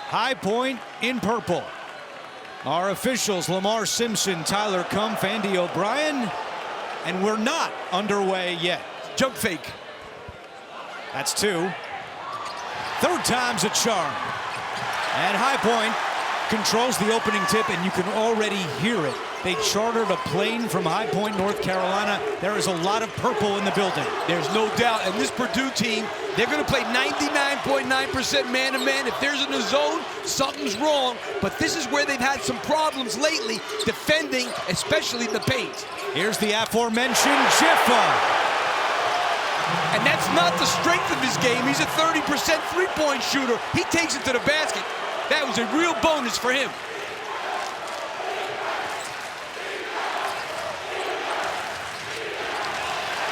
High Point in purple. Our officials, Lamar Simpson, Tyler Kumpf, Andy O'Brien, and we're not underway yet. Jump fake. That's two. Third time's a charm. And High Point controls the opening tip, and you can already hear it. They chartered a plane from High Point, North Carolina. There is a lot of purple in the building. There's no doubt. And this Purdue team, they're going to play 99.9% man-to-man. If there's in the zone, something's wrong. But this is where they've had some problems lately, defending, especially the paint. Here's the aforementioned Jiffa. And that's not the strength of his game. He's a 30% three-point shooter. He takes it to the basket. That was a real bonus for him.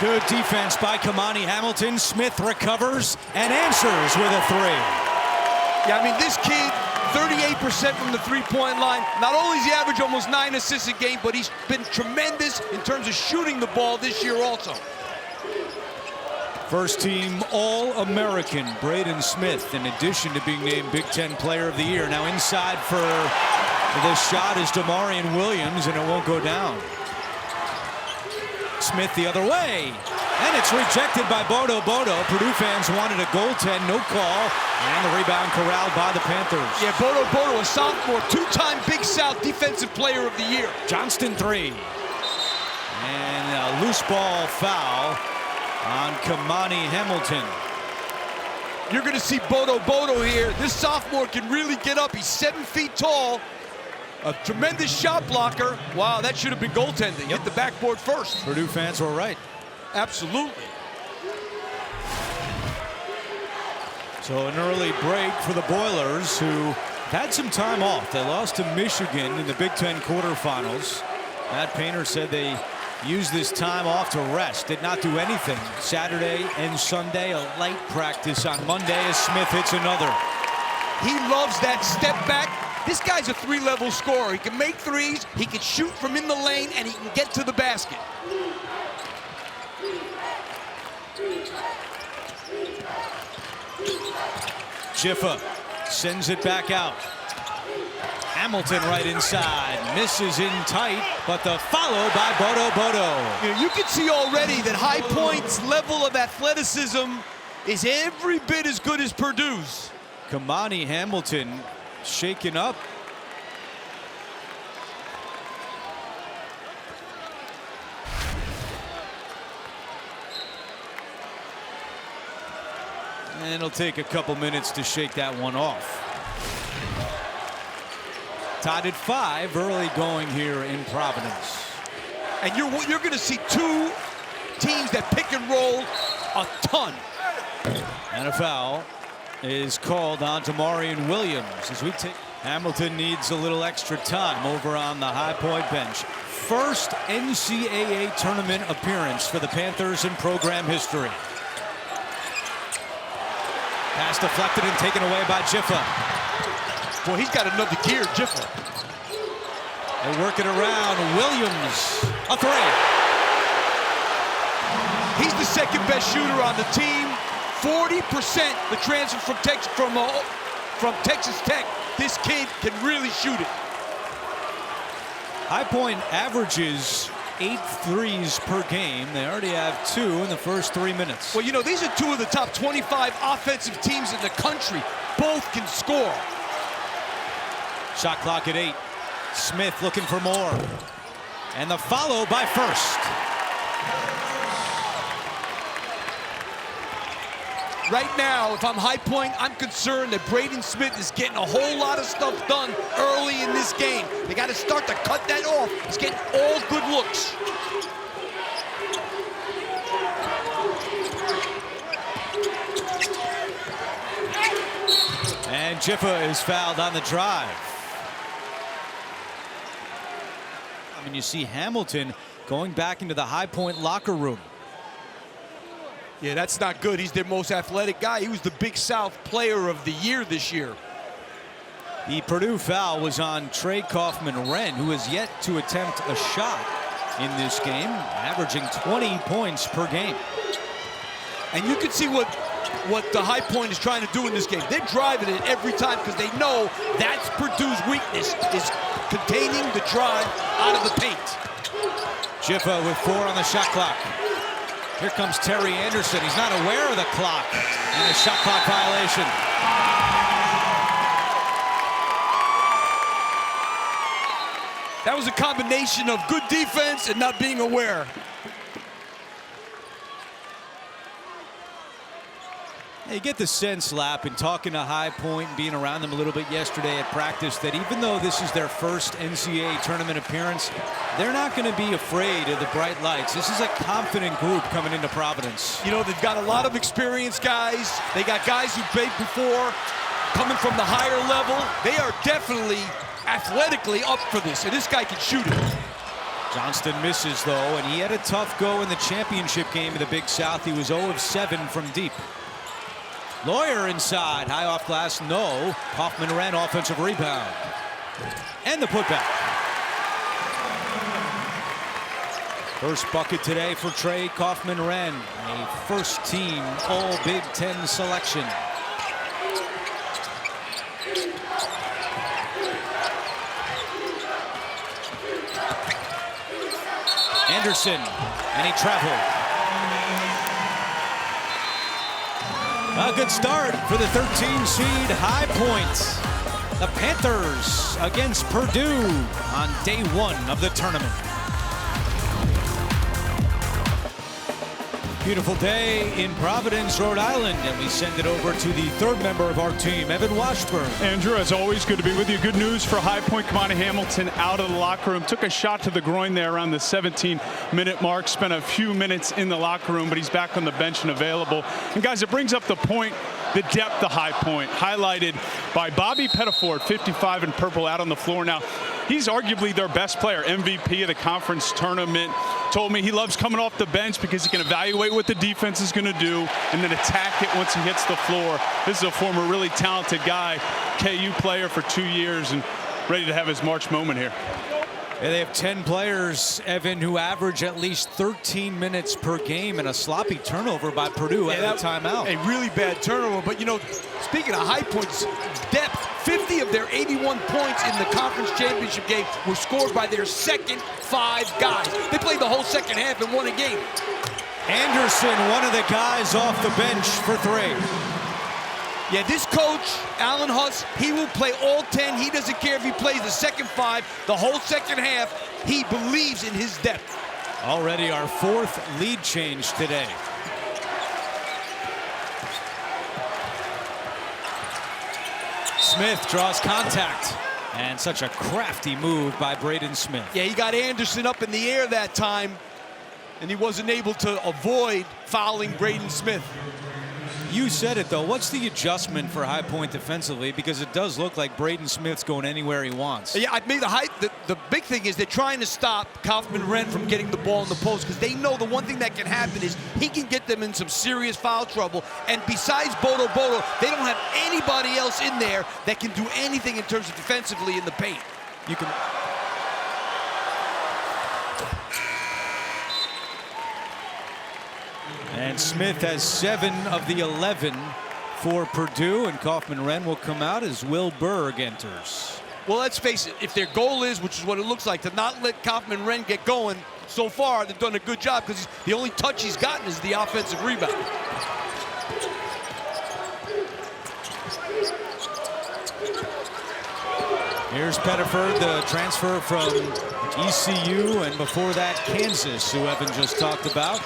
Good defense by Kamani Hamilton. Smith recovers and answers with a three. Yeah, I mean, this kid, 38% from the three-point line. Not only is he average almost 9 assists a game, but he's been tremendous in terms of shooting the ball this year also. First team All-American Braden Smith, in addition to being named Big Ten Player of the Year. Now inside for the shot is Damarian Williams, and it won't go down. Smith the other way, and it's rejected by Bodo. Purdue fans wanted a goaltend, no call, and the rebound corralled by the Panthers. Yeah, Bodo, a sophomore, two-time Big South Defensive Player of the Year. Johnston three, and a loose ball foul on Kamani Hamilton. You're going to see Bodo here. This sophomore can really get up. He's 7 feet tall. A tremendous shot blocker. Wow, that should have been goaltending. Hit the backboard first. Purdue fans were right. Absolutely. So an early break for the Boilers, who had some time off. They lost to Michigan in the Big Ten quarterfinals. Matt Painter said they used this time off to rest. Did not do anything. Saturday and Sunday, a light practice on Monday as Smith hits another. He loves that step back. This guy's a three-level scorer. He can make threes, he can shoot from in the lane, and he can get to the basket. Jiffa sends it back out. Hamilton right inside, misses in tight, but the follow by Bodo. You can see already that High Point's level of athleticism is every bit as good as Purdue's. Kamani Hamilton shaken up. And it'll take a couple minutes to shake that one off. Tied at 5, early going here in Providence. And you're going to see two teams that pick and roll a ton. And a foul is called on Damarian Williams as we take. Hamilton needs a little extra time over on the High Point bench. First NCAA tournament appearance for the Panthers in program history. Pass deflected and taken away by Jiffa. Boy, he's got another gear, Jiffa. They work it around. Williams, a three. He's the second best shooter on the team. 40% the transfer from Texas Tech. This kid can really shoot it. High Point averages 8 threes per game. They already have 2 in the first 3 minutes. Well, you know, these are 2 of the top 25 offensive teams in the country. Both can score. Shot clock at 8. Smith looking for more. And the follow by First. Right now, if I'm High Point, I'm concerned that Braden Smith is getting a whole lot of stuff done early in this game. They got to start to cut that off. He's getting all good looks. And Jiffa is fouled on the drive. I mean, you see Hamilton going back into the High Point locker room. Yeah, that's not good. He's their most athletic guy. He was the Big South Player of the Year this year. The Purdue foul was on Trey Kaufman-Renn, who has yet to attempt a shot in this game, averaging 20 points per game. And you can see what what the High Point is trying to do in this game. They're driving it every time because they know that's Purdue's weakness, is containing the drive out of the paint. Jiffa with 4 on the shot clock. Here comes Terry Anderson. He's not aware of the clock and a shot clock violation. That was a combination of good defense and not being aware. You get the sense, Lap, in talking to High Point and being around them a little bit yesterday at practice, that even though this is their first NCAA tournament appearance, they're not going to be afraid of the bright lights. This is a confident group coming into Providence. You know, they've got a lot of experienced guys. They got guys who played before, coming from the higher level. They are definitely athletically up for this, and this guy can shoot it. Johnston misses, though, and he had a tough go in the championship game of the Big South. He was 0 of 7 from deep. Lawyer inside, high off glass, no. Kaufman-Renn offensive rebound. And the putback. First bucket today for Trey Kaufman-Renn, a first team All Big Ten selection. Anderson, and he traveled. A good start for the 13 seed High Point. The Panthers against Purdue on day 1 of the tournament. Beautiful day in Providence, Rhode Island, and we send it over to the third member of our team, Evan Washburn. Andrew, as always, good to be with you. Good news for High Point. Kamani Hamilton out of the locker room. Took a shot to the groin there around the 17-minute mark. Spent a few minutes in the locker room, but he's back on the bench and available. And guys, it brings up the point, the depth of High Point, highlighted by Bobby Pettiford, 55 in purple, out on the floor now. He's arguably their best player, MVP of the conference tournament. Told me he loves coming off the bench because he can evaluate what the defense is going to do and then attack it once he hits the floor. This is a former really talented guy, KU player for 2 years, and ready to have his March moment here. Yeah, they have 10 players, Evan, who average at least 13 minutes per game, and a sloppy turnover by Purdue at the timeout. A really bad turnover, but you know, speaking of High Point's depth, 50 of their 81 points in the conference championship game were scored by their second 5 guys. They played the whole second half and won a game. Anderson, one of the guys off the bench for 3. Yeah, this coach, Alan Huss, he will play all 10. He doesn't care if he plays the second 5, the whole second half. He believes in his depth. Already our 4th lead change today. Smith draws contact, and such a crafty move by Braden Smith. Yeah, he got Anderson up in the air that time, and he wasn't able to avoid fouling Braden Smith. You said it, though. What's the adjustment for High Point defensively? Because it does look like Braden Smith's going anywhere he wants. Yeah, I mean, the big thing is they're trying to stop Kaufman-Renn from getting the ball in the post, because they know the one thing that can happen is he can get them in some serious foul trouble. And besides Bodo, they don't have anybody else in there that can do anything in terms of defensively in the paint. You can... And Smith has 7 of the 11 for Purdue, and Kaufman-Renn will come out as Will Berg enters. Well, let's face it, if their goal is, which is what it looks like, to not let Kaufman-Renn get going, so far they've done a good job, because the only touch he's gotten is the offensive rebound. Here's Pettiford, the transfer from ECU, and before that, Kansas, who Evan just talked about.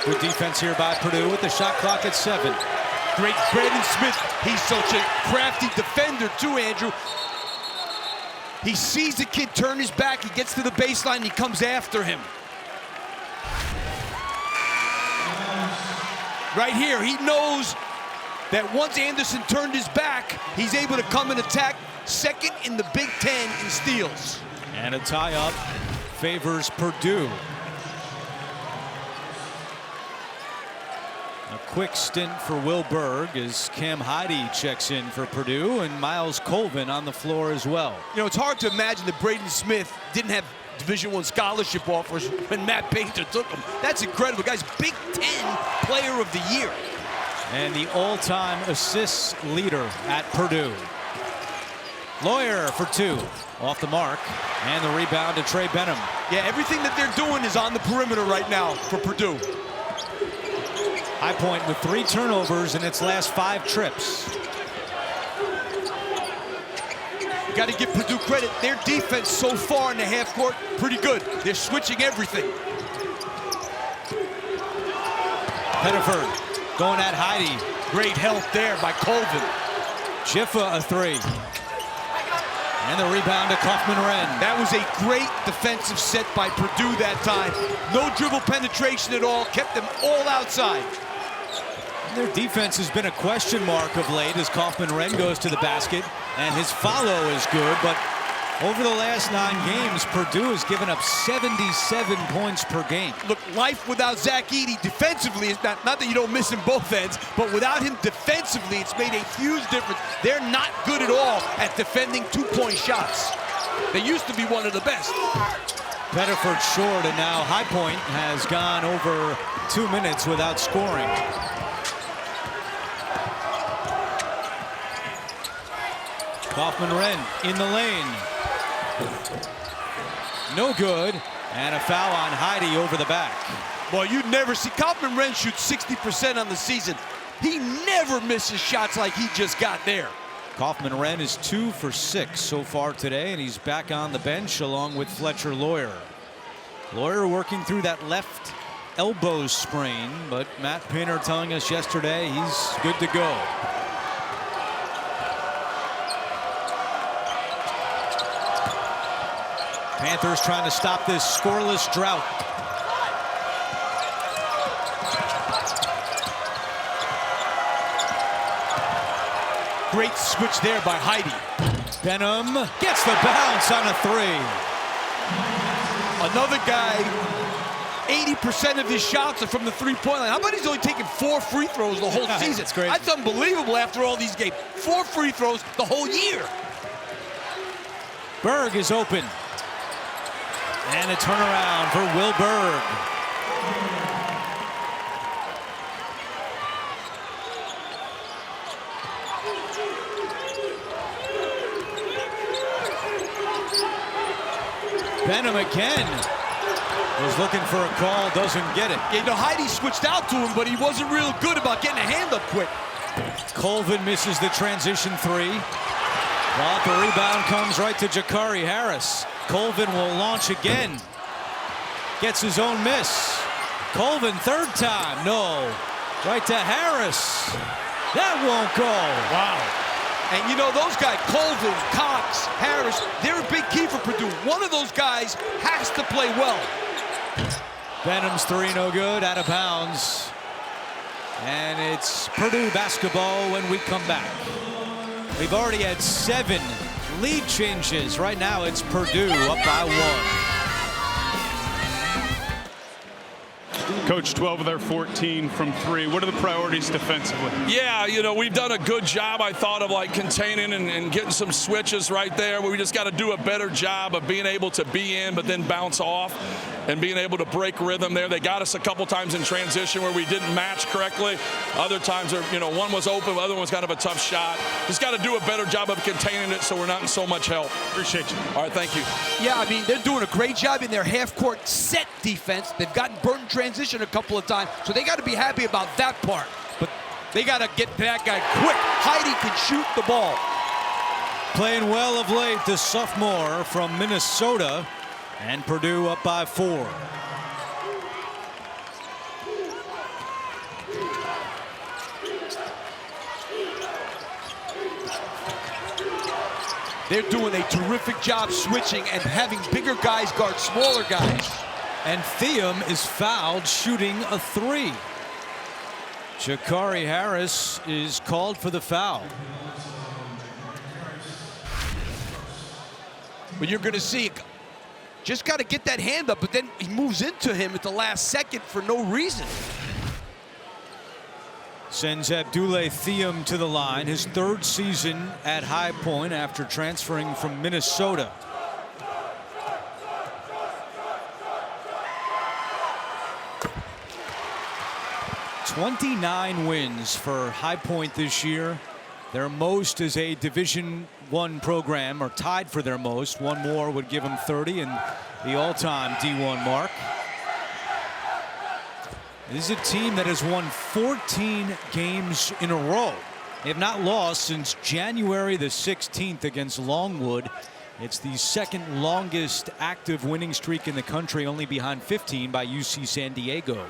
Good defense here by Purdue with the shot clock at 7. Great Braden Smith. He's such a crafty defender too, Andrew. He sees the kid turn his back, he gets to the baseline, he comes after him. Right here, he knows that once Anderson turned his back, he's able to come and attack. Second in the Big Ten in steals. And a tie-up favors Purdue. A quick stint for Will Berg as Cam Heide checks in for Purdue, and Miles Colvin on the floor as well. You know, it's hard to imagine that Braden Smith didn't have Division I scholarship offers when Matt Painter took him. That's incredible. Guy's Big Ten Player of the Year. And the all-time assists leader at Purdue. Lawyer for 2. Off the mark. And the rebound to Trey Benham. Yeah, everything that they're doing is on the perimeter right now for Purdue. High Point with 3 turnovers in its last 5 trips. Got to give Purdue credit. Their defense so far in the half court, pretty good. They're switching everything. Pettiford going at Heidi. Great help there by Colvin. Schiffa a 3. And the rebound to Kaufman-Renn. That was a great defensive set by Purdue that time. No dribble penetration at all. Kept them all outside. Their defense has been a question mark of late as Kaufman-Renn goes to the basket. And his follow is good, but over the last 9 games, Purdue has given up 77 points per game. Look, life without Zach Edey defensively is not that you don't miss him both ends, but without him defensively, it's made a huge difference. They're not good at all at defending 2-point shots. They used to be one of the best. Pettiford short, and now High Point has gone over 2 minutes without scoring. Kaufman-Renn in the lane. No good. And a foul on Heidi over the back. Boy, you'd never see Kaufman-Renn shoot 60% on the season. He never misses shots like he just got there. Kaufman-Renn is 2 for 6 so far today, and he's back on the bench along with Fletcher Lawyer. Lawyer working through that left elbow sprain, but Matt Painter telling us yesterday he's good to go. Panthers trying to stop this scoreless drought. Great switch there by Heidi. Benham gets the bounce on a 3. Another guy, 80% of his shots are from the 3-point line. How about he's only taken 4 free throws the whole season? That's crazy. That's unbelievable after all these games. 4 free throws the whole year. Berg is open. And a turnaround for Will Berg. Benham again. Was looking for a call, doesn't get it. Yeah, you know, Heidi switched out to him, but he wasn't real good about getting a hand up quick. Colvin misses the transition 3. Well, the rebound comes right to Jakari Harris. Colvin will launch again. Gets his own miss. Colvin, 3rd time. No. Right to Harris. That won't go. Wow. And you know, those guys, Colvin, Cox, Harris, they're a big key for Purdue. One of those guys has to play well. Benham's 3 no good, out of bounds. And it's Purdue basketball when we come back. We've already had 7 lead changes. Right now it's Purdue up by 1. Coach, 12 of their 14 from 3. What are the priorities defensively? Yeah, you know, we've done a good job, I thought, of like containing and getting some switches right there. We just got to do a better job of being able to be in but then bounce off and being able to break rhythm there. They got us a couple times in transition where we didn't match correctly. Other times, you know, one was open, the other one's kind of a tough shot. Just got to do a better job of containing it so we're not in so much help. Appreciate you. All right, thank you. Yeah, I mean, they're doing a great job in their half-court set defense. They've gotten burnt in transition a couple of times, so they got to be happy about that part. But they got to get that guy quick. Heidi can shoot the ball. Playing well of late, the sophomore from Minnesota, and Purdue up by 4. They're doing a terrific job switching and having bigger guys guard smaller guys. And Thiam is fouled shooting a 3. Jakari Harris is called for the foul. But you're going to see, just got to get that hand up, but then he moves into him at the last second for no reason. Sends Abdoulaye Thiam to the line, his 3rd season at High Point after transferring from Minnesota. 29 wins for High Point this year. Their most as a Division I program, or tied for their most. One more would give them 30 and the all-time D1 mark. This is a team that has won 14 games in a row. They have not lost since January the 16th against Longwood. It's the second longest active winning streak in the country, only behind 15 by UC San Diego.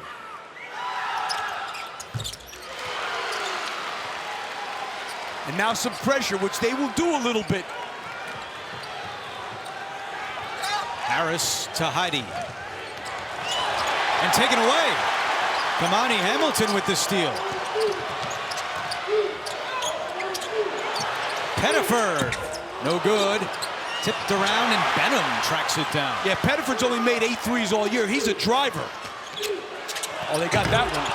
And now some pressure, which they will do a little bit. Harris to Heidi. And taken away. Kamani Hamilton with the steal. Pettiford, no good. Tipped around and Benham tracks it down. Yeah, Pettiford's only made 8 threes all year. He's a driver. Oh, they got that one.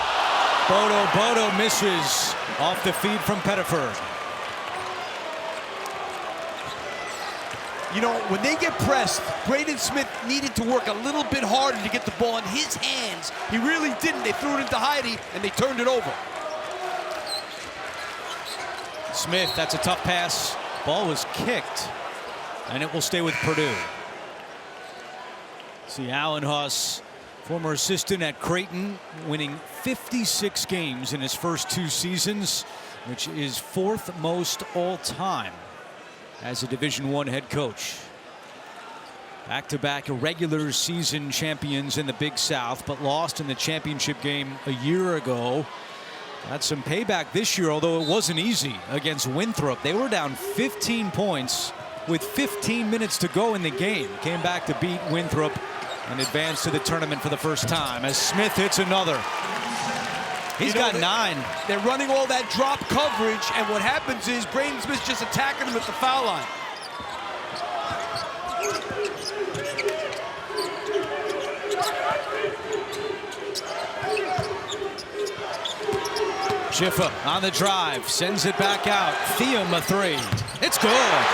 Bodo misses off the feed from Pettiford. You know, when they get pressed, Braden Smith needed to work a little bit harder to get the ball in his hands. He really didn't. They threw it into Heidi, and they turned it over. Smith, that's a tough pass. Ball was kicked, and it will stay with Purdue. See Alan Huss, former assistant at Creighton, winning 56 games in his first 2 seasons, which is 4th most all time as a Division I head coach. Back-to-back regular season champions in the Big South, but lost in the championship game a year ago. Got some payback this year, although it wasn't easy against Winthrop. They were down 15 points with 15 minutes to go in the game. Came back to beat Winthrop and advance to the tournament for the first time as Smith hits another. He's got 9. They're running all that drop coverage, and what happens is Braden Smith's just attacking him at the foul line. Schiffer on the drive, sends it back out. Thiam a 3. It's good.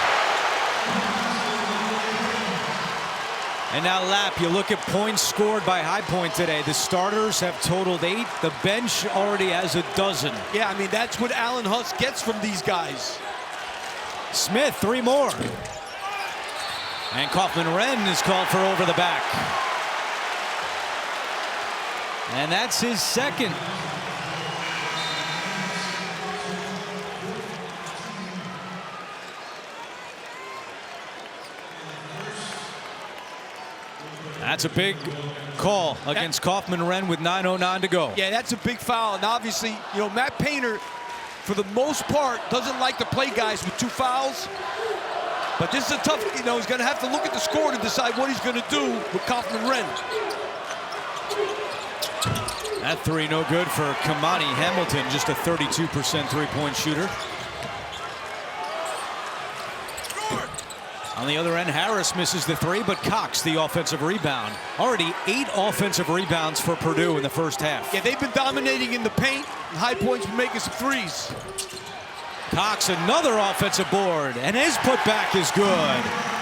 And now Lapp, you look at points scored by High Point today. The starters have totaled 8. The bench already has a dozen. Yeah, I mean, that's what Alan Huss gets from these guys. Smith, 3 more. And Kaufman-Renn is called for over the back. And that's his second. That's a big call against Kaufman-Renn with 9:09 to go. Yeah, that's a big foul. And obviously, you know, Matt Painter, for the most part, doesn't like to play guys with 2 fouls. But this is a tough, you know, he's going to have to look at the score to decide what he's going to do with Kaufman-Renn. That 3 no good for Kamani Hamilton, just a 32% three-point shooter. On the other end, Harris misses the 3, but Cox the offensive rebound. Already 8 offensive rebounds for Purdue in the first half. Yeah, they've been dominating in the paint, and High Point's been making some threes. Cox another offensive board, and his putback is good.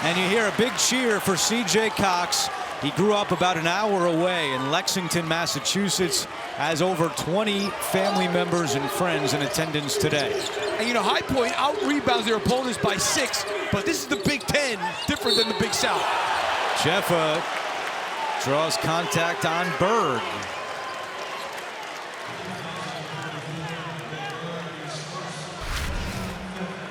And you hear a big cheer for C.J. Cox. He grew up about an hour away in Lexington, Massachusetts, has over 20 family members and friends in attendance today. And you know, High Point out-rebounds their opponents by 6, but this is the Big Ten, different than the Big South. Jeffa draws contact on Berg.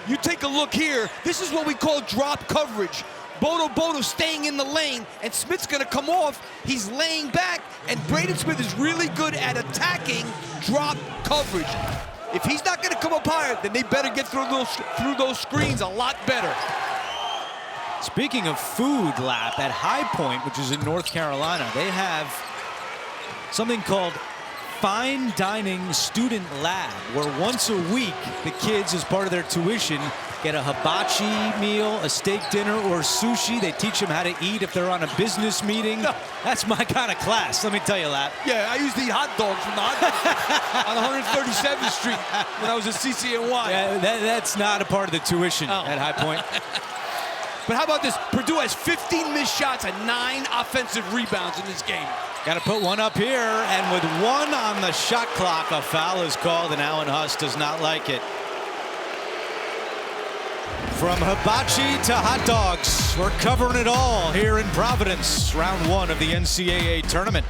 You take a look here, this is what we call drop coverage. Bodo staying in the lane, and Smith's gonna come off. He's laying back, and Braden Smith is really good at attacking drop coverage. If he's not gonna come up higher, then they better get through those screens a lot better. Speaking of food, Lap, at High Point, which is in North Carolina, they have something called Fine Dining Student Lab, where once a week the kids, as part of their tuition, get a hibachi meal, a steak dinner, or sushi. They teach them how to eat if they're on a business meeting. No. That's my kind of class, let me tell you, Lap. Yeah, I used to eat hot dogs from the hot dogs on 137th Street when I was at CCNY. Yeah, that's not a part of the tuition at High Point. But how about this? Purdue has 15 missed shots and 9 offensive rebounds in this game. Got to put one up here, and with one on the shot clock, a foul is called, and Alan Huss does not like it. From hibachi to hot dogs, we're covering it all here in Providence, round 1 of the NCAA tournament.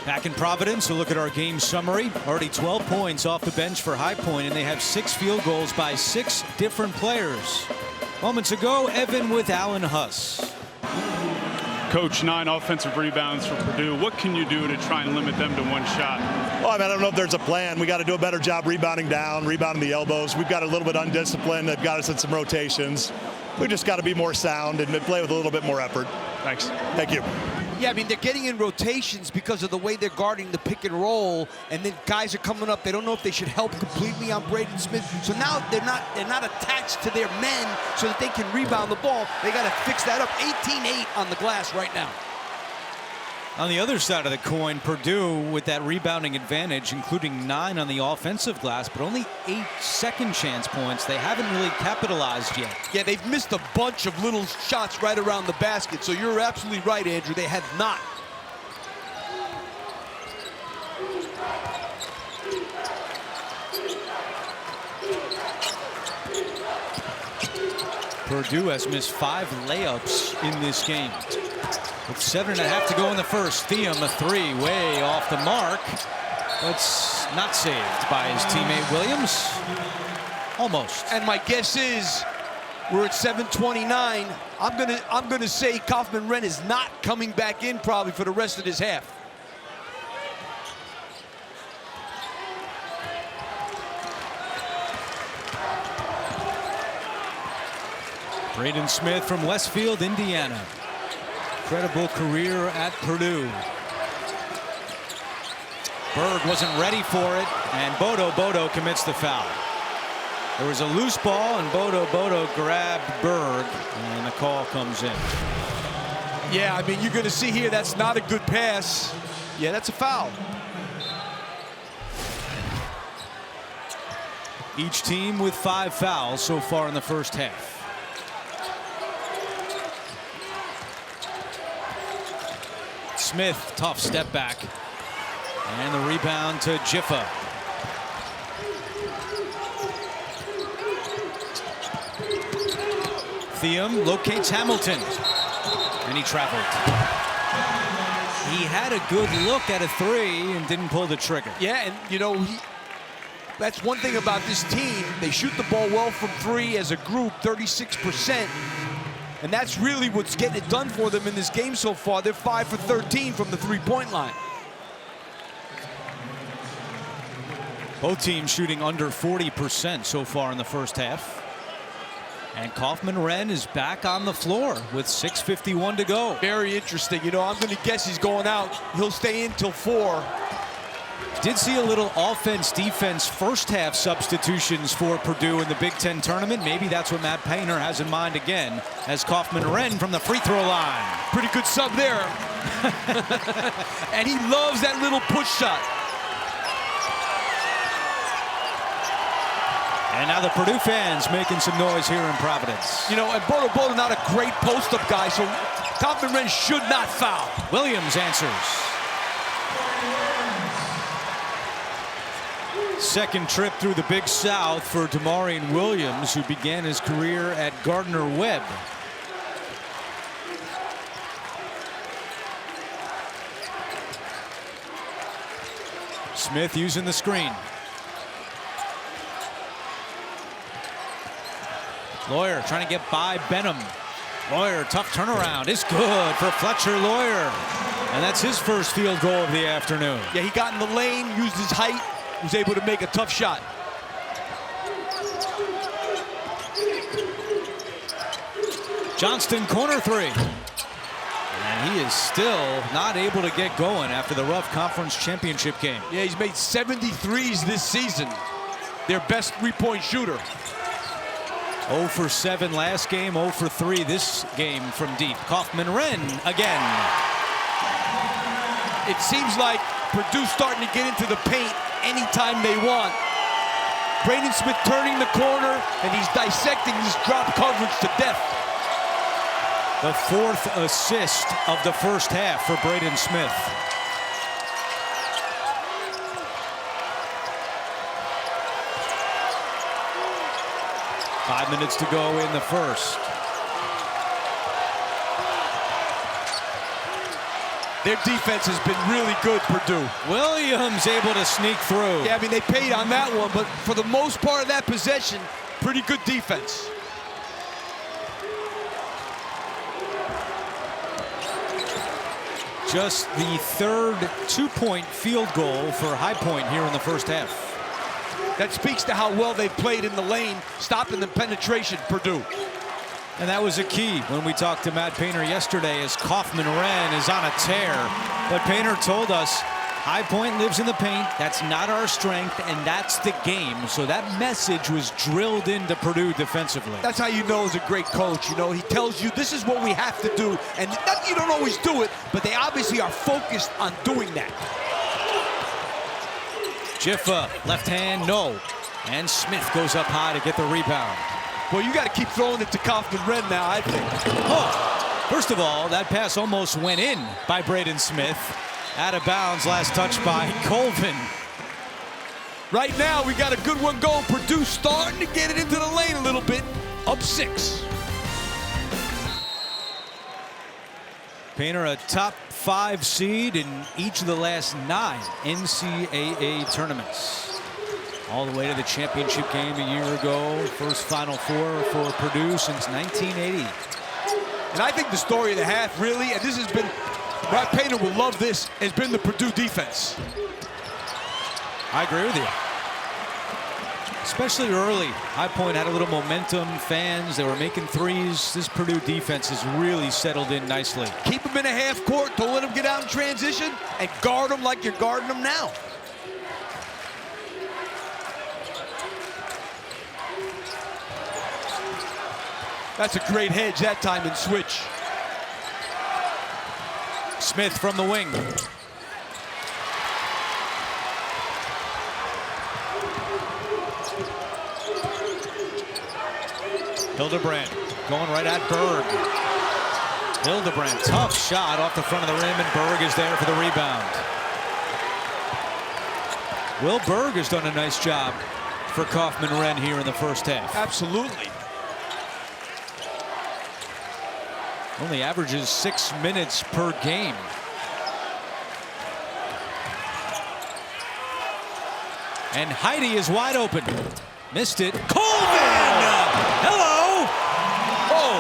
Back in Providence, we'll look at our game summary. Already 12 points off the bench for High Point, and they have 6 field goals by 6 different players. Moments ago, Evan with Alan Huss. Coach, 9 offensive rebounds for Purdue. What can you do to try and limit them to one shot? Well, I don't know if there's a plan. We got to do a better job rebounding down, rebounding the elbows. We've got a little bit undisciplined. They've got us in some rotations. We just got to be more sound and play with a little bit more effort. Thanks. Thank you. Yeah, I mean, they're getting in rotations because of the way they're guarding the pick and roll, and then guys are coming up. They don't know if they should help completely on Braden Smith. So now they're not attached to their men so that they can rebound the ball. They got to fix that up. 18-8 on the glass right now. On the other side of the coin, Purdue with that rebounding advantage, including 9 on the offensive glass, but only 8 second chance points. They haven't really capitalized yet. Yeah, they've missed a bunch of little shots right around the basket. So you're absolutely right, Andrew. They have not. Purdue has missed 5 layups in this game. With 7.5 to go in the first, Thiem a 3 way off the mark. It's not saved by his teammate Williams. Almost. And my guess is we're at 7:29. I'm gonna say Kaufman-Renn is not coming back in probably for the rest of this half. Braden Smith from Westfield, Indiana. Incredible career at Purdue. Berg wasn't ready for it, and Bodo commits the foul. There was a loose ball, and Bodo grabbed Berg, and the call comes in. Yeah, I mean, you're going to see here that's not a good pass. Yeah, that's a foul. Each team with 5 fouls so far in the first half. Smith, tough step back. And the rebound to Jiffa. Thiem locates Hamilton. And he traveled. He had a good look at a 3 and didn't pull the trigger. Yeah, and you know, that's one thing about this team. They shoot the ball well from 3 as a group, 36%. And that's really what's getting it done for them in this game so far. They're 5 for 13 from the 3-point line. Both teams shooting under 40% so far in the first half. And Kaufman-Renn is back on the floor with 6:51 to go. Very interesting. You know, I'm going to guess he's going out. He'll stay in till 4. Did see a little offense-defense first-half substitutions for Purdue in the Big Ten tournament. Maybe that's what Matt Painter has in mind again, as Kaufman-Renn from the free-throw line. Pretty good sub there. And he loves that little push shot. And now the Purdue fans making some noise here in Providence. You know, and Bodo not a great post-up guy, so Kaufman-Renn should not foul. Williams answers. Second trip through the Big South for Damarian Williams, who began his career at Gardner-Webb. Smith using the screen. Lawyer trying to get by Benham. Lawyer, tough turnaround. It's good for Fletcher Lawyer. And that's his first field goal of the afternoon. Yeah, he got in the lane, used his height, was able to make a tough shot. Johnston, corner 3. And he is still not able to get going after the rough conference championship game. Yeah, he's made 73s this season. Their best 3-point shooter. 0 for 7 last game, 0 for 3 this game from deep. Kaufman-Renn again. It seems like Purdue's starting to get into the paint anytime they want. Braden Smith turning the corner, and he's dissecting this drop coverage to death. The 4th assist of the first half for Braden Smith. Five minutes to go in the first. Their defense has been really good, Purdue. Williams able to sneak through. Yeah, I mean, they paid on that one, but for the most part of that possession, pretty good defense. Just the 3rd 2-point field goal for High Point here in the first half. That speaks to how well they've played in the lane, stopping the penetration, Purdue. And that was a key when we talked to Matt Painter yesterday, as Kaufman-Renn is on a tear. But Painter told us High Point lives in the paint. That's not our strength, and that's the game. So that message was drilled into Purdue defensively. That's how you know he's a great coach. You know, he tells you this is what we have to do. And not, you don't always do it, but they obviously are focused on doing that. Jiffa, left hand, no. And Smith goes up high to get the rebound. Well, you got to keep throwing it to Kaufman-Renn now, I think. Oh, first of all, that pass almost went in by Braden Smith. Out of bounds, last touch by Colvin. Right now, we got a good one going. Purdue starting to get it into the lane a little bit. Up 6. Painter, a top 5 seed in each of the last 9 NCAA tournaments. All the way to the championship game a year ago. First Final Four for Purdue since 1980. And I think the story of the half, really, and this has been, Matt Painter will love this, has been the Purdue defense. I agree with you. Especially early. High Point had a little momentum, fans, they were making threes. This Purdue defense has really settled in nicely. Keep them in a half court, don't let them get out in transition, and guard them like you're guarding them now. That's a great hedge that time and switch. Smith from the wing. Hildebrand going right at Berg. Hildebrand, tough shot off the front of the rim, and Berg is there for the rebound. Will Berg has done a nice job for Kaufman-Renn here in the first half. Absolutely. Only averages 6 minutes per game. And Heidi is wide open. Missed it. Colvin! Hello! Oh!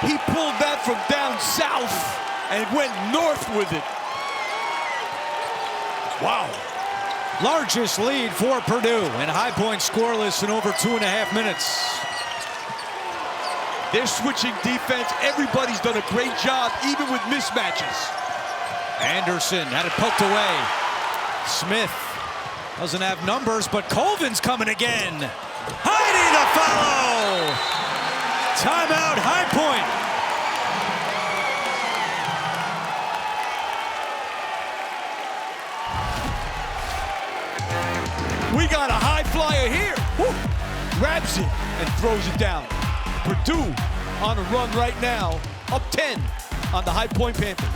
He pulled that from down south and went north with it. Wow. Largest lead for Purdue, and High Point scoreless in over 2.5 minutes. They're switching defense. Everybody's done a great job, even with mismatches. Anderson had it poked away. Smith doesn't have numbers, but Colvin's coming again. Heidi the follow. Timeout, High Point. We got a high flyer here. Woo. Grabs it and throws it down. Purdue on a run right now, up 10 on the High Point Panthers.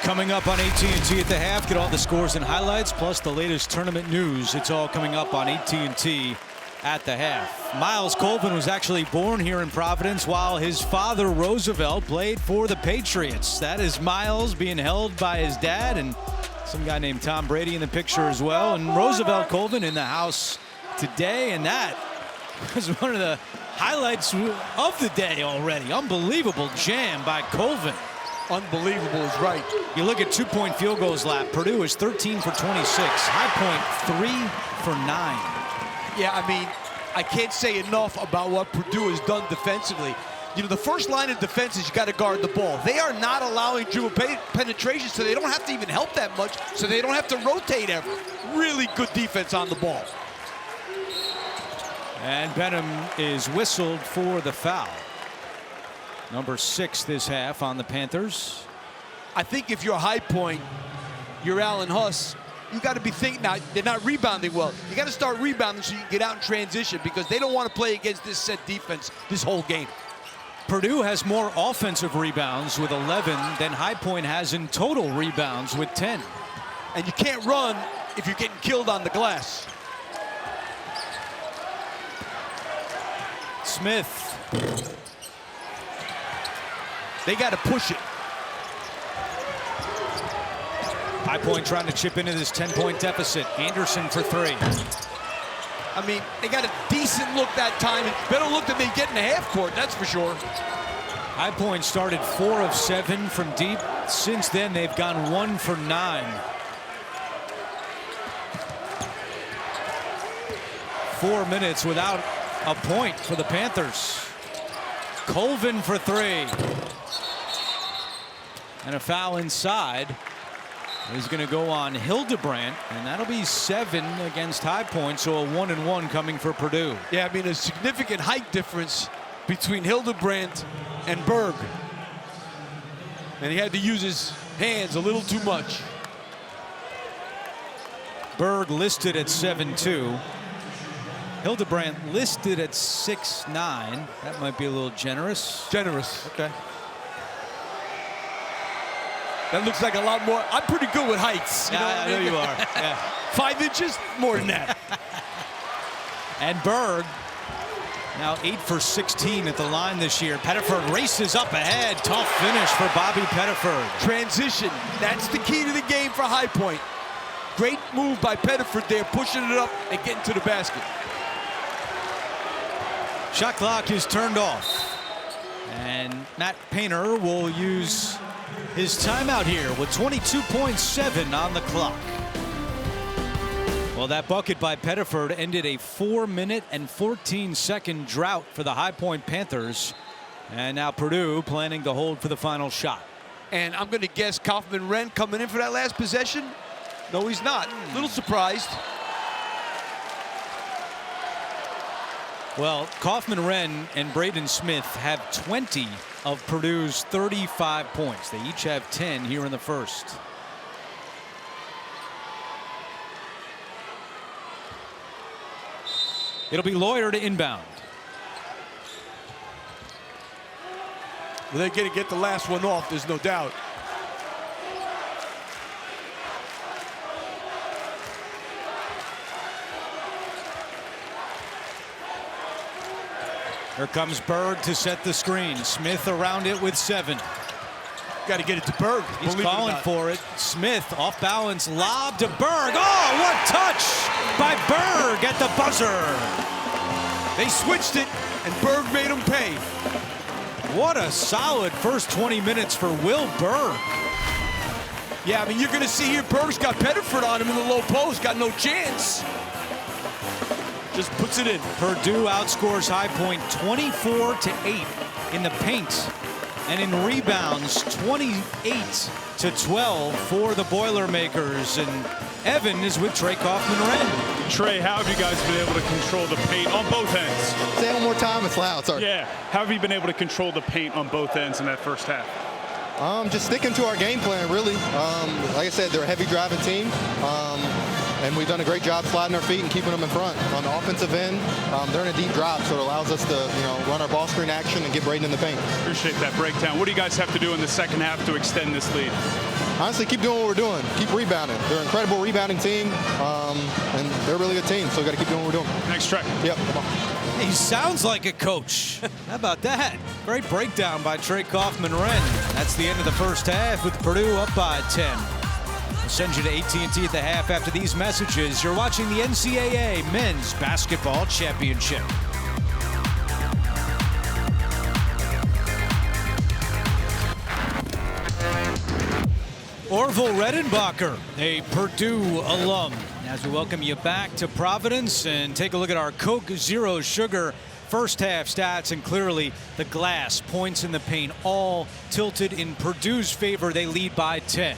Coming up on AT&T at the half, get all the scores and highlights, plus the latest tournament news. It's all coming up on AT&T at the half. Miles Colvin was actually born here in Providence, while his father, Roosevelt, played for the Patriots. That is Miles being held by his dad, and some guy named Tom Brady in the picture as well. And Roosevelt Colvin in the house today, and that was one of the highlights of the day already. Unbelievable jam by Colvin. Unbelievable is right. You look at 2-point field goals lap. Purdue is 13 for 26. High Point 3 for 9. Yeah, I mean, I can't say enough about what Purdue has done defensively. You know, the first line of defense is you got to guard the ball. They are not allowing dribble penetration, so they don't have to even help that much, so they don't have to rotate ever. Really good defense on the ball. And Benham is whistled for the foul. Number 6 this half on the Panthers. I think if you're High Point, you're Allen Huss, you got to be thinking now. They're not rebounding well. You got to start rebounding so you can get out in transition because they don't want to play against this set defense this whole game. Purdue has more offensive rebounds with 11 than High Point has in total rebounds with 10. And you can't run if you're getting killed on the glass. Smith. They got to push it. High Point trying to chip into this 10-point deficit. Anderson for three. I mean, they got a decent look that time. Better look than they get in the half court, that's for sure. High Point started 4 of 7 from deep. Since then, they've gone 1 for 9. 4 minutes without a point for the Panthers. Colvin for three. And a foul inside is going to go on Hildebrandt, and that'll be 7 against High Point, so a 1-and-1 coming for Purdue. Yeah, I mean, a significant height difference between Hildebrandt and Berg. And he had to use his hands a little too much. Berg listed at 7'2". Hildebrandt listed at 6'9". That might be a little generous. Generous. Okay. That looks like a lot more. I'm pretty good with heights. You know I know you are. Yeah. 5 inches? More than that. And Berg now 8 for 16 at the line this year. Pettiford races up ahead. Tough finish for Bobby Pettiford. Transition. That's the key to the game for High Point. Great move by Pettiford there, pushing it up and getting to the basket. Shot clock is turned off. And Matt Painter will use his timeout here with 22.7 on the clock. Well, that bucket by Pettiford ended a 4-minute and 14-second drought for the High Point Panthers. And now Purdue planning to hold for the final shot. And I'm going to guess Kaufman-Renn coming in for that last possession. No, he's not. A little surprised. Well, Kaufman-Renn and Braden Smith have 20 of Purdue's 35 points. They each have 10 here in the first. It'll be Lawyer to inbound. Well, they're going to get the last one off, there's no doubt. Here comes Berg to set the screen. Smith around it with 7. Got to get it to Berg. He's calling for it. Smith off balance, lob to Berg. Oh, what touch by Berg at the buzzer. They switched it, and Berg made him pay. What a solid first 20 minutes for Will Berg. Yeah, I mean, you're going to see here Berg's got Pettiford on him in the low post. Got no chance. Just puts it in. Purdue outscores High Point 24-8 in the paint. And in rebounds, 28-12 for the Boilermakers. And Evan is with Trey Kaufman-Renn. Trey, how have you guys been able to control the paint on both ends? Say it one more time, it's loud, sorry. Yeah, how have you been able to control the paint on both ends in that first half? Just sticking to our game plan, really. Like I said, they're a heavy driving team. And we've done a great job sliding our feet and keeping them in front. On the offensive end, they're in a deep drop, so it allows us to, run our ball screen action and get Braden in the paint. Appreciate that breakdown. What do you guys have to do in the second half to extend this lead? Honestly, keep doing what we're doing. Keep rebounding. They're an incredible rebounding team, and they're a really good team, so we got to keep doing what we're doing. Next track. Yep. He sounds like a coach. How about that? Great breakdown by Trey Kaufman-Renn. That's the end of the first half with Purdue up by 10. We'll send you to AT&T at the half after these messages. You're watching the NCAA Men's Basketball Championship. Orville Redenbacher, a Purdue alum. As we welcome you back to Providence and take a look at our Coke Zero Sugar first half stats, and clearly the glass, points in the paint, all tilted in Purdue's favor. They lead by 10.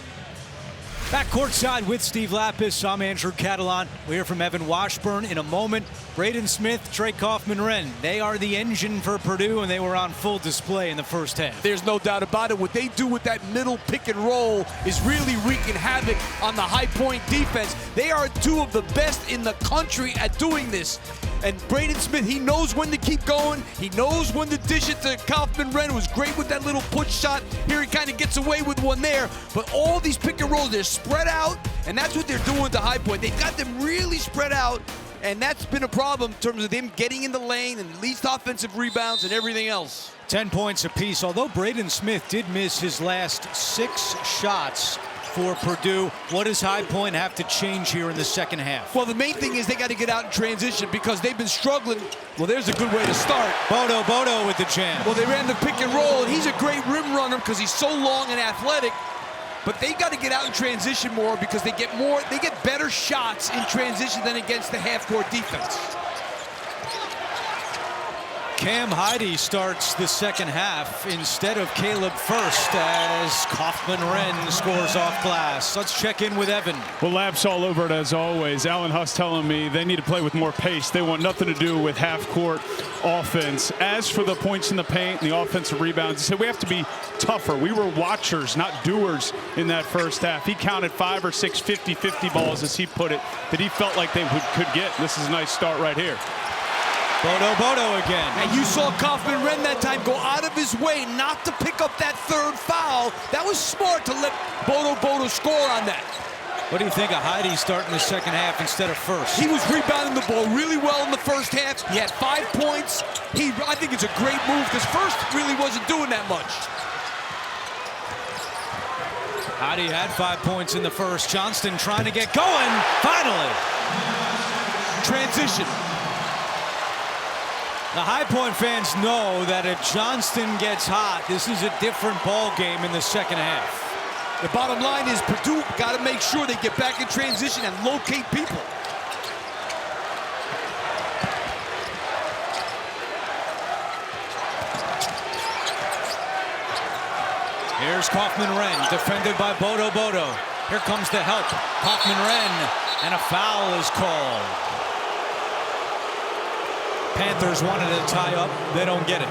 Back courtside with Steve Lapis. I'm Andrew Catalan. We'll hear from Evan Washburn in a moment. Braden Smith, Trey Kaufman-Renn. They are the engine for Purdue, and they were on full display in the first half. There's no doubt about it. What they do with that middle pick and roll is really wreaking havoc on the High Point defense. They are two of the best in the country at doing this. And Braden Smith, he knows when to keep going. He knows when to dish it to Kaufman-Renn, who's great with that little push shot. Here he kind of gets away with one there. But all these pick and rolls, they're spread out, and that's what they're doing to High Point. They've got them really spread out, and that's been a problem in terms of them getting in the lane and least offensive rebounds and everything else. 10 points apiece, although Braden Smith did miss his last 6 shots for Purdue. What does High Point have to change here in the second half? Well, the main thing is they got to get out in transition because they've been struggling. Well, there's a good way to start. Bodo with the jam. Well, they ran the pick and roll, and he's a great rim runner because he's so long and athletic. But they got to get out in transition more because they get better shots in transition than against the half-court defense. Cam Heide starts the second half instead of Caleb First as Kaufman-Renn scores off glass. Let's check in with Evan. Well, Lab's all over it as always. Alan Huss telling me they need to play with more pace. They want nothing to do with half-court offense. As for the points in the paint and the offensive rebounds, he said we have to be tougher. We were watchers, not doers in that first half. He counted 5 or 6 50-50 balls, as he put it, that he felt like they could get. This is a nice start right here. Bodo again. And you saw Kaufman-Renn that time go out of his way not to pick up that third foul. That was smart to let Bodo score on that. What do you think of Heide starting the second half instead of First? He was rebounding the ball really well in the first half. He had 5 points. I think it's a great move because First really wasn't doing that much. Heide had 5 points in the first. Johnston trying to get going. Finally. Transition. The High Point fans know that if Johnston gets hot, this is a different ball game in the second half. The bottom line is Purdue got to make sure they get back in transition and locate people. Here's Kaufman-Renn, defended by Bodo. Here comes the help. Kaufman-Renn, and a foul is called. Panthers wanted to tie up. They don't get it.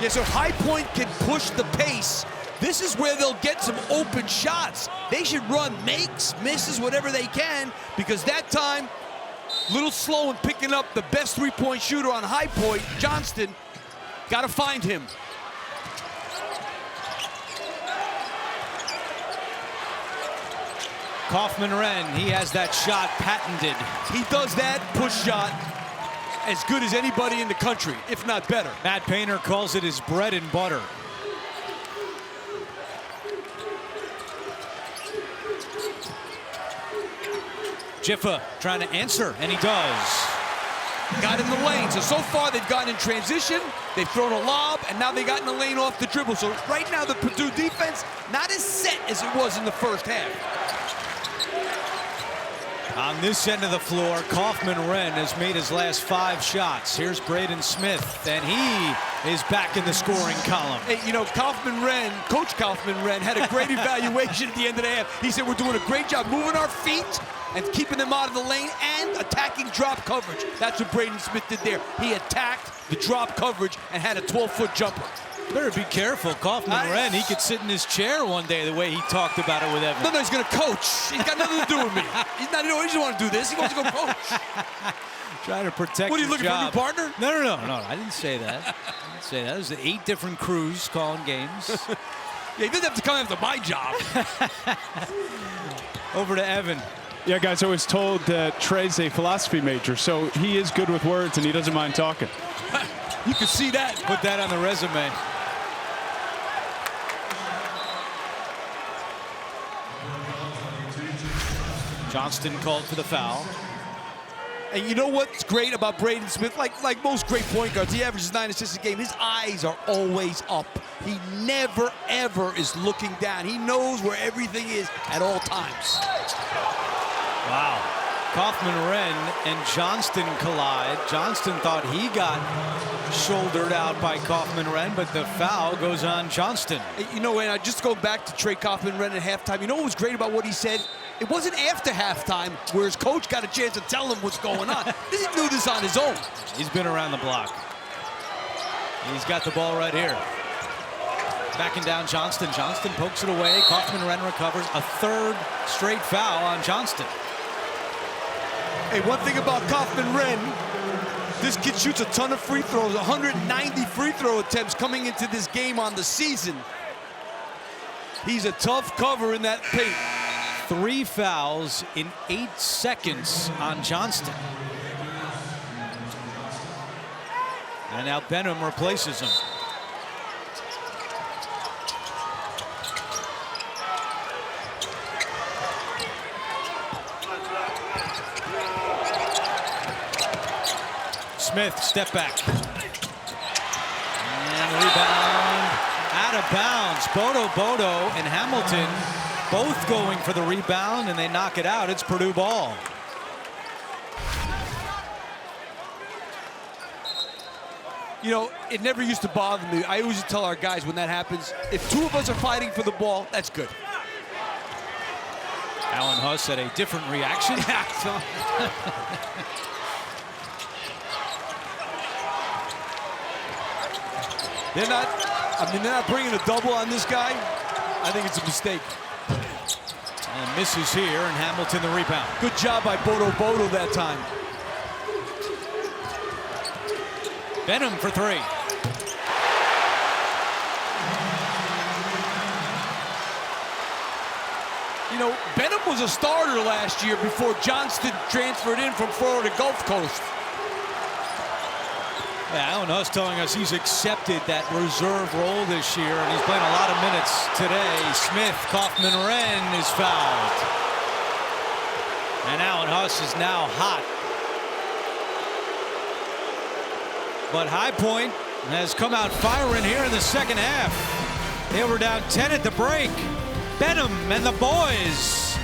Yeah, so High Point can push the pace. This is where they'll get some open shots. They should run makes, misses, whatever they can, because that time, a little slow in picking up the best three-point shooter on High Point, Johnston. Got to find him. Kaufman-Renn, he has that shot patented. He does that push shot as good as anybody in the country, if not better. Matt Painter calls it his bread and butter. Jiffa trying to answer, and he does. Got in the lane. So far they've gotten in transition, they've thrown a lob, and now they got in the lane off the dribble. So right now the Purdue defense, not as set as it was in the first half. On this end of the floor, Kaufman-Renn has made his last 5 shots. Here's Braden Smith, and he is back in the scoring column. Hey, you know, Kaufman-Renn, Coach Kaufman-Renn had a great evaluation at the end of the half. He said, we're doing a great job moving our feet and keeping them out of the lane and attacking drop coverage. That's what Braden Smith did there. He attacked the drop coverage and had a 12-foot jumper. Better be careful. Kaufman-Renn, he could sit in his chair one day the way he talked about it with Evan. No, he's going to coach. He's got nothing to do with me. He's not, he doesn't want to do this. He wants to go coach. Trying to protect What, are you looking job. for a new partner? No, I didn't say that. I didn't say that. There's 8 different crews calling games. Yeah, he doesn't have to come after my job. Over to Evan. Yeah, guys, I was told that Trey's a philosophy major, so he is good with words and he doesn't mind talking. You can see that. Put that on the resume. Johnston called for the foul. And you know what's great about Braden Smith? Like most great point guards, he averages 9 assists a game. His eyes are always up. He never, ever is looking down. He knows where everything is at all times. Wow. Kaufman-Renn and Johnston collide. Johnston thought he got shouldered out by Kaufman-Renn, but the foul goes on Johnston. You know, and I just go back to Trey Kaufman-Renn at halftime. You know what was great about what he said? It wasn't after halftime where his coach got a chance to tell him what's going on. He knew this on his own. He's been around the block. He's got the ball right here. Backing down Johnston. Johnston pokes it away. Kaufman-Renn recovers. A third straight foul on Johnston. Hey, one thing about Kaufman-Renn, this kid shoots a ton of free throws, 190 free throw attempts coming into this game on the season. He's a tough cover in that paint. 3 fouls in 8 seconds on Johnston. And now Benham replaces him. Smith, step back. And rebound, out of bounds. Bodo and Hamilton both going for the rebound, and they knock it out. It's Purdue ball. You know, it never used to bother me. I always tell our guys when that happens, if 2 of us are fighting for the ball, that's good. Alan Huss had a different reaction. They're not bringing a double on this guy. I think it's a mistake. And misses here, and Hamilton the rebound. Good job by Bodo that time. Benham for 3. You know, Benham was a starter last year before Johnston transferred in from Florida Gulf Coast. Yeah, Alan Huss telling us he's accepted that reserve role this year, and he's playing a lot of minutes today. Smith, Kaufman-Renn is fouled. And Alan Huss is now hot. But High Point has come out firing here in the second half. They were down 10 at the break. Benham and the boys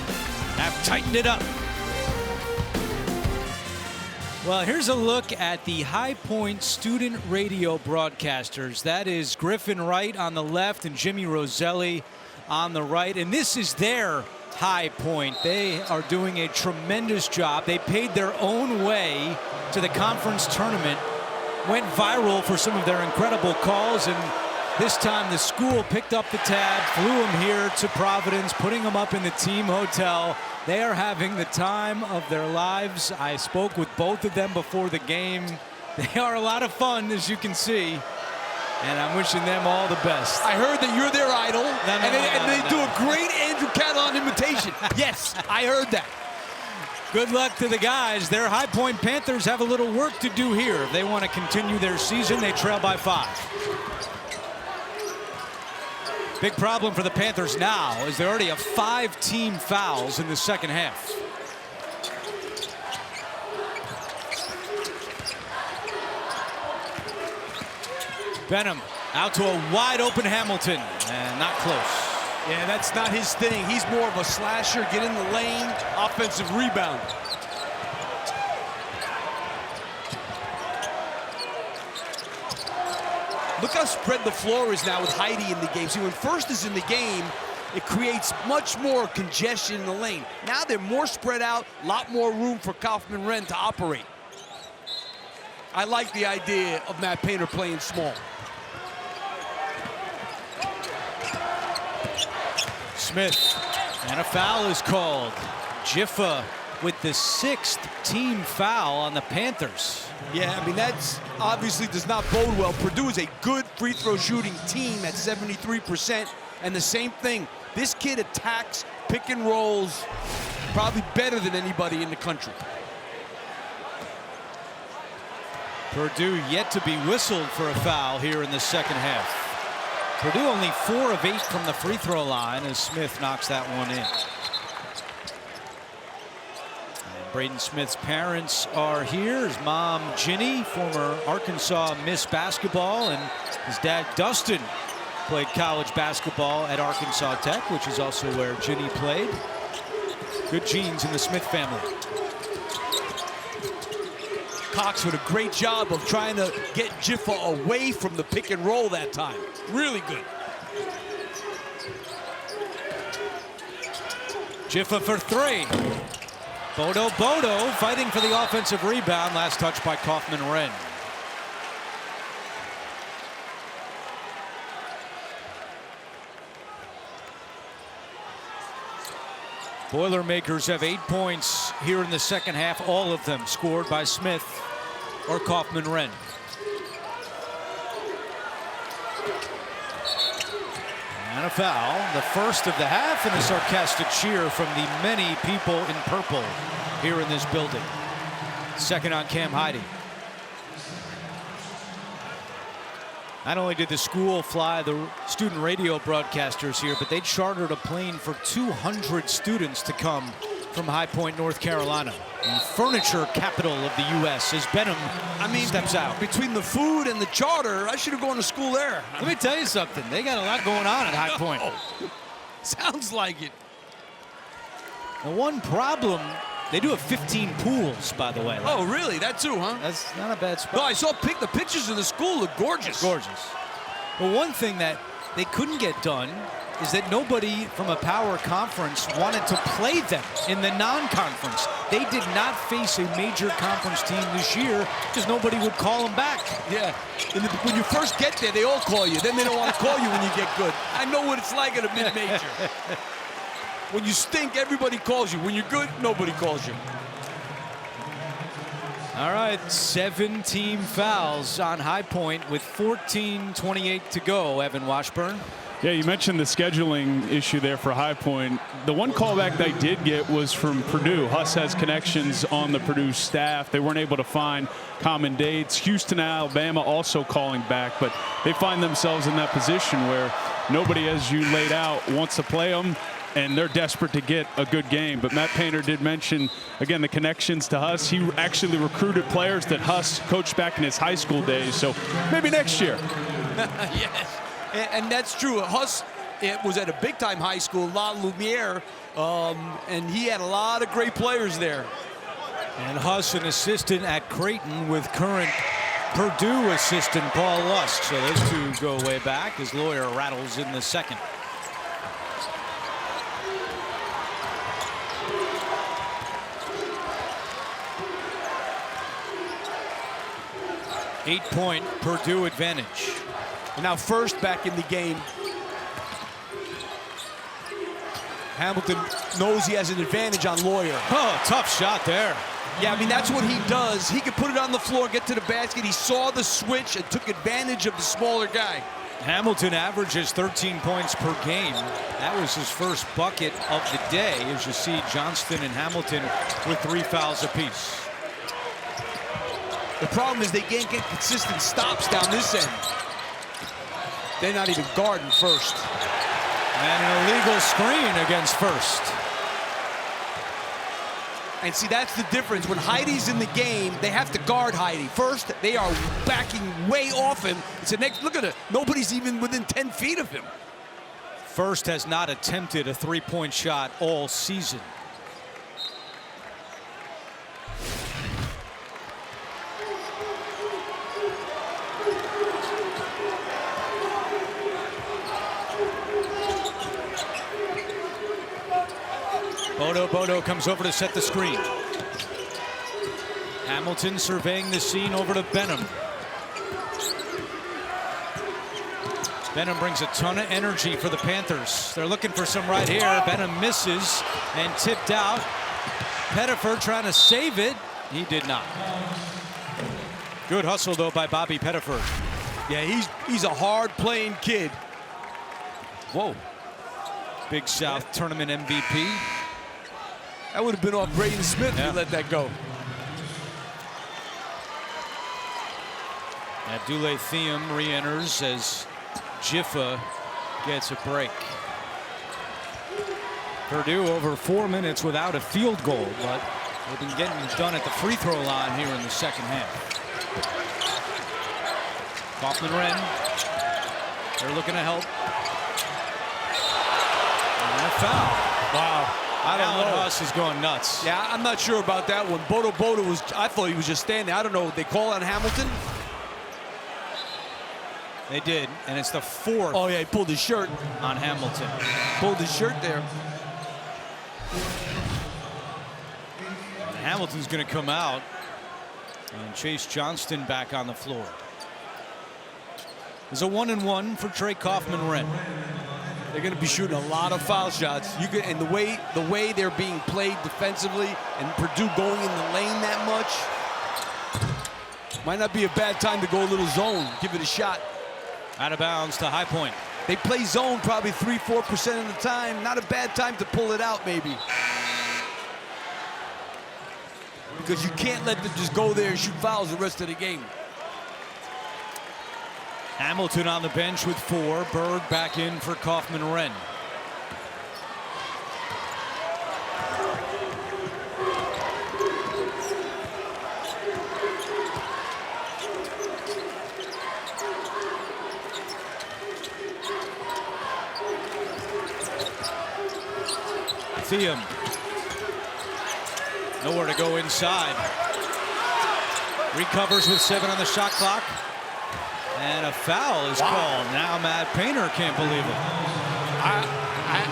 have tightened it up. Well, here's a look at the High Point student radio broadcasters. That is Griffin Wright on the left and Jimmy Roselli on the right. And this is their High Point. They are doing a tremendous job. They paid their own way to the conference tournament. Went viral for some of their incredible calls, and this time the school picked up the tab, flew them here to Providence, putting them up in the team hotel. They are having the time of their lives. I spoke with both of them before the game. They are a lot of fun, as you can see, and I'm wishing them all the best. I heard that you're their idol, and they do a great Andrew Catalon imitation. Yes, I heard that. Good luck to the guys. Their High Point Panthers have a little work to do here. If they want to continue their season, they trail by 5. Big problem for the Panthers now is they already have 5 team fouls in the second half. Benham out to a wide open Hamilton, and not close. Yeah, that's not his thing. He's more of a slasher, get in the lane, offensive rebound. Look how spread the floor is now with Heidi in the game. See, when First is in the game, it creates much more congestion in the lane. Now they're more spread out, a lot more room for Kaufman-Renn to operate. I like the idea of Matt Painter playing small. Smith, and a foul is called. Jiffa with the 6th team foul on the Panthers. Yeah, I mean, that's obviously does not bode well. Purdue is a good free throw shooting team at 73%. And the same thing, this kid attacks pick and rolls probably better than anybody in the country. Purdue yet to be whistled for a foul here in the second half. Purdue only 4 of 8 from the free throw line as Smith knocks that one in. And Braden Smith's parents are here. His mom, Ginny, former Arkansas Miss Basketball, and his dad, Dustin, played college basketball at Arkansas Tech, which is also where Ginny played. Good genes in the Smith family. Cox with a great job of trying to get Jiffa away from the pick and roll that time. Really good. Jiffa for three. Bodo fighting for the offensive rebound. Last touch by Kaufman-Renn. Boilermakers have 8 points here in the second half, all of them scored by Smith or Kaufman-Renn. And a foul, the first of the half, and a sarcastic cheer from the many people in purple here in this building. Second on Cam Heide. Not only did the school fly the student radio broadcasters here, but they chartered a plane for 200 students to come from High Point, North Carolina, the furniture capital of the U.S. as Benham steps out. Between the food and the charter, I should have gone to school there. Let me tell you something. They got a lot going on at High Point. Sounds like it. The one problem, they do have 15 pools, by the way. Oh, really? That too, huh? That's not a bad spot. No, I saw the pictures of the school look gorgeous. Gorgeous. But one thing that they couldn't get done is that nobody from a power conference wanted to play them in the non-conference. They did not face a major conference team this year because nobody would call them back. Yeah. When you first get there, they all call you. Then they don't want to call you when you get good. I know what it's like at a mid-major. When you stink, everybody calls you. When you're good, nobody calls you. All right, 17 fouls on High Point with 14:28 to go. Evan Washburn. Yeah, you mentioned the scheduling issue there for High Point. The one callback they did get was from Purdue. Huss has connections on the Purdue staff. They weren't able to find common dates. Houston, Alabama also calling back, but they find themselves in that position where nobody, as you laid out, wants to play them, and they're desperate to get a good game. But Matt Painter did mention, again, the connections to Huss. He actually recruited players that Huss coached back in his high school days, so maybe next year. Yes. And that's true. Huss was at a big-time high school, La Lumiere, and he had a lot of great players there. And Huss, an assistant at Creighton with current Purdue assistant Paul Lusk. So those two go way back. His lawyer rattles in the second. Eight-point Purdue advantage. And now first back in the game. Hamilton knows he has an advantage on Lawyer. Oh, tough shot there. Yeah, I mean, that's what he does. He could put it on the floor, get to the basket. He saw the switch and took advantage of the smaller guy. Hamilton averages 13 points per game. That was his first bucket of the day, as you see Johnston and Hamilton with 3 fouls apiece. The problem is they can't get consistent stops down this end. They're not even guarding first. And an illegal screen against first. And see, that's the difference. When Heidi's in the game, they have to guard Heide. First, they are backing way off him. It's the next, look at it. Nobody's even within 10 feet of him. First has not attempted a three-point shot all season. Bodo comes over to set the screen. Hamilton surveying the scene over to Benham. Benham brings a ton of energy for the Panthers. They're looking for some right here. Benham misses and tipped out. Pettifer trying to save it. He did not. Good hustle, though, by Bobby Pettifer. Yeah, he's a hard-playing kid. Whoa. Big South tournament MVP. That would have been off Braden Smith if he let that go. Abdullah Thiem re-enters as Jiffa gets a break. Purdue over 4 minutes without a field goal, but they've been getting it done at the free throw line here in the second half. Kaufman-Renn, they're looking to help. And a foul. Wow. I don't know how Gus is going nuts. Yeah, I'm not sure about that one. Bodo was, I thought he was just standing. I don't know. They call on Hamilton? They did, and it's the 4th. Oh, yeah, he pulled his shirt. On Hamilton. Pulled his shirt there. Hamilton's going to come out, and Chase Johnston back on the floor. There's a 1-and-1 for Trey Kaufman-Renn. They're going to be shooting a lot of foul shots. And the way they're being played defensively, and Purdue going in the lane that much, might not be a bad time to go a little zone. Give it a shot. Out of bounds to High Point. They play zone probably 3-4% of the time. Not a bad time to pull it out, maybe. Because you can't let them just go there and shoot fouls the rest of the game. Hamilton on the bench with 4. Berg back in for Kaufman-Renn. Thiem. Nowhere to go inside. Recovers with 7 on the shot clock. And a foul is called. Now Matt Painter can't believe it.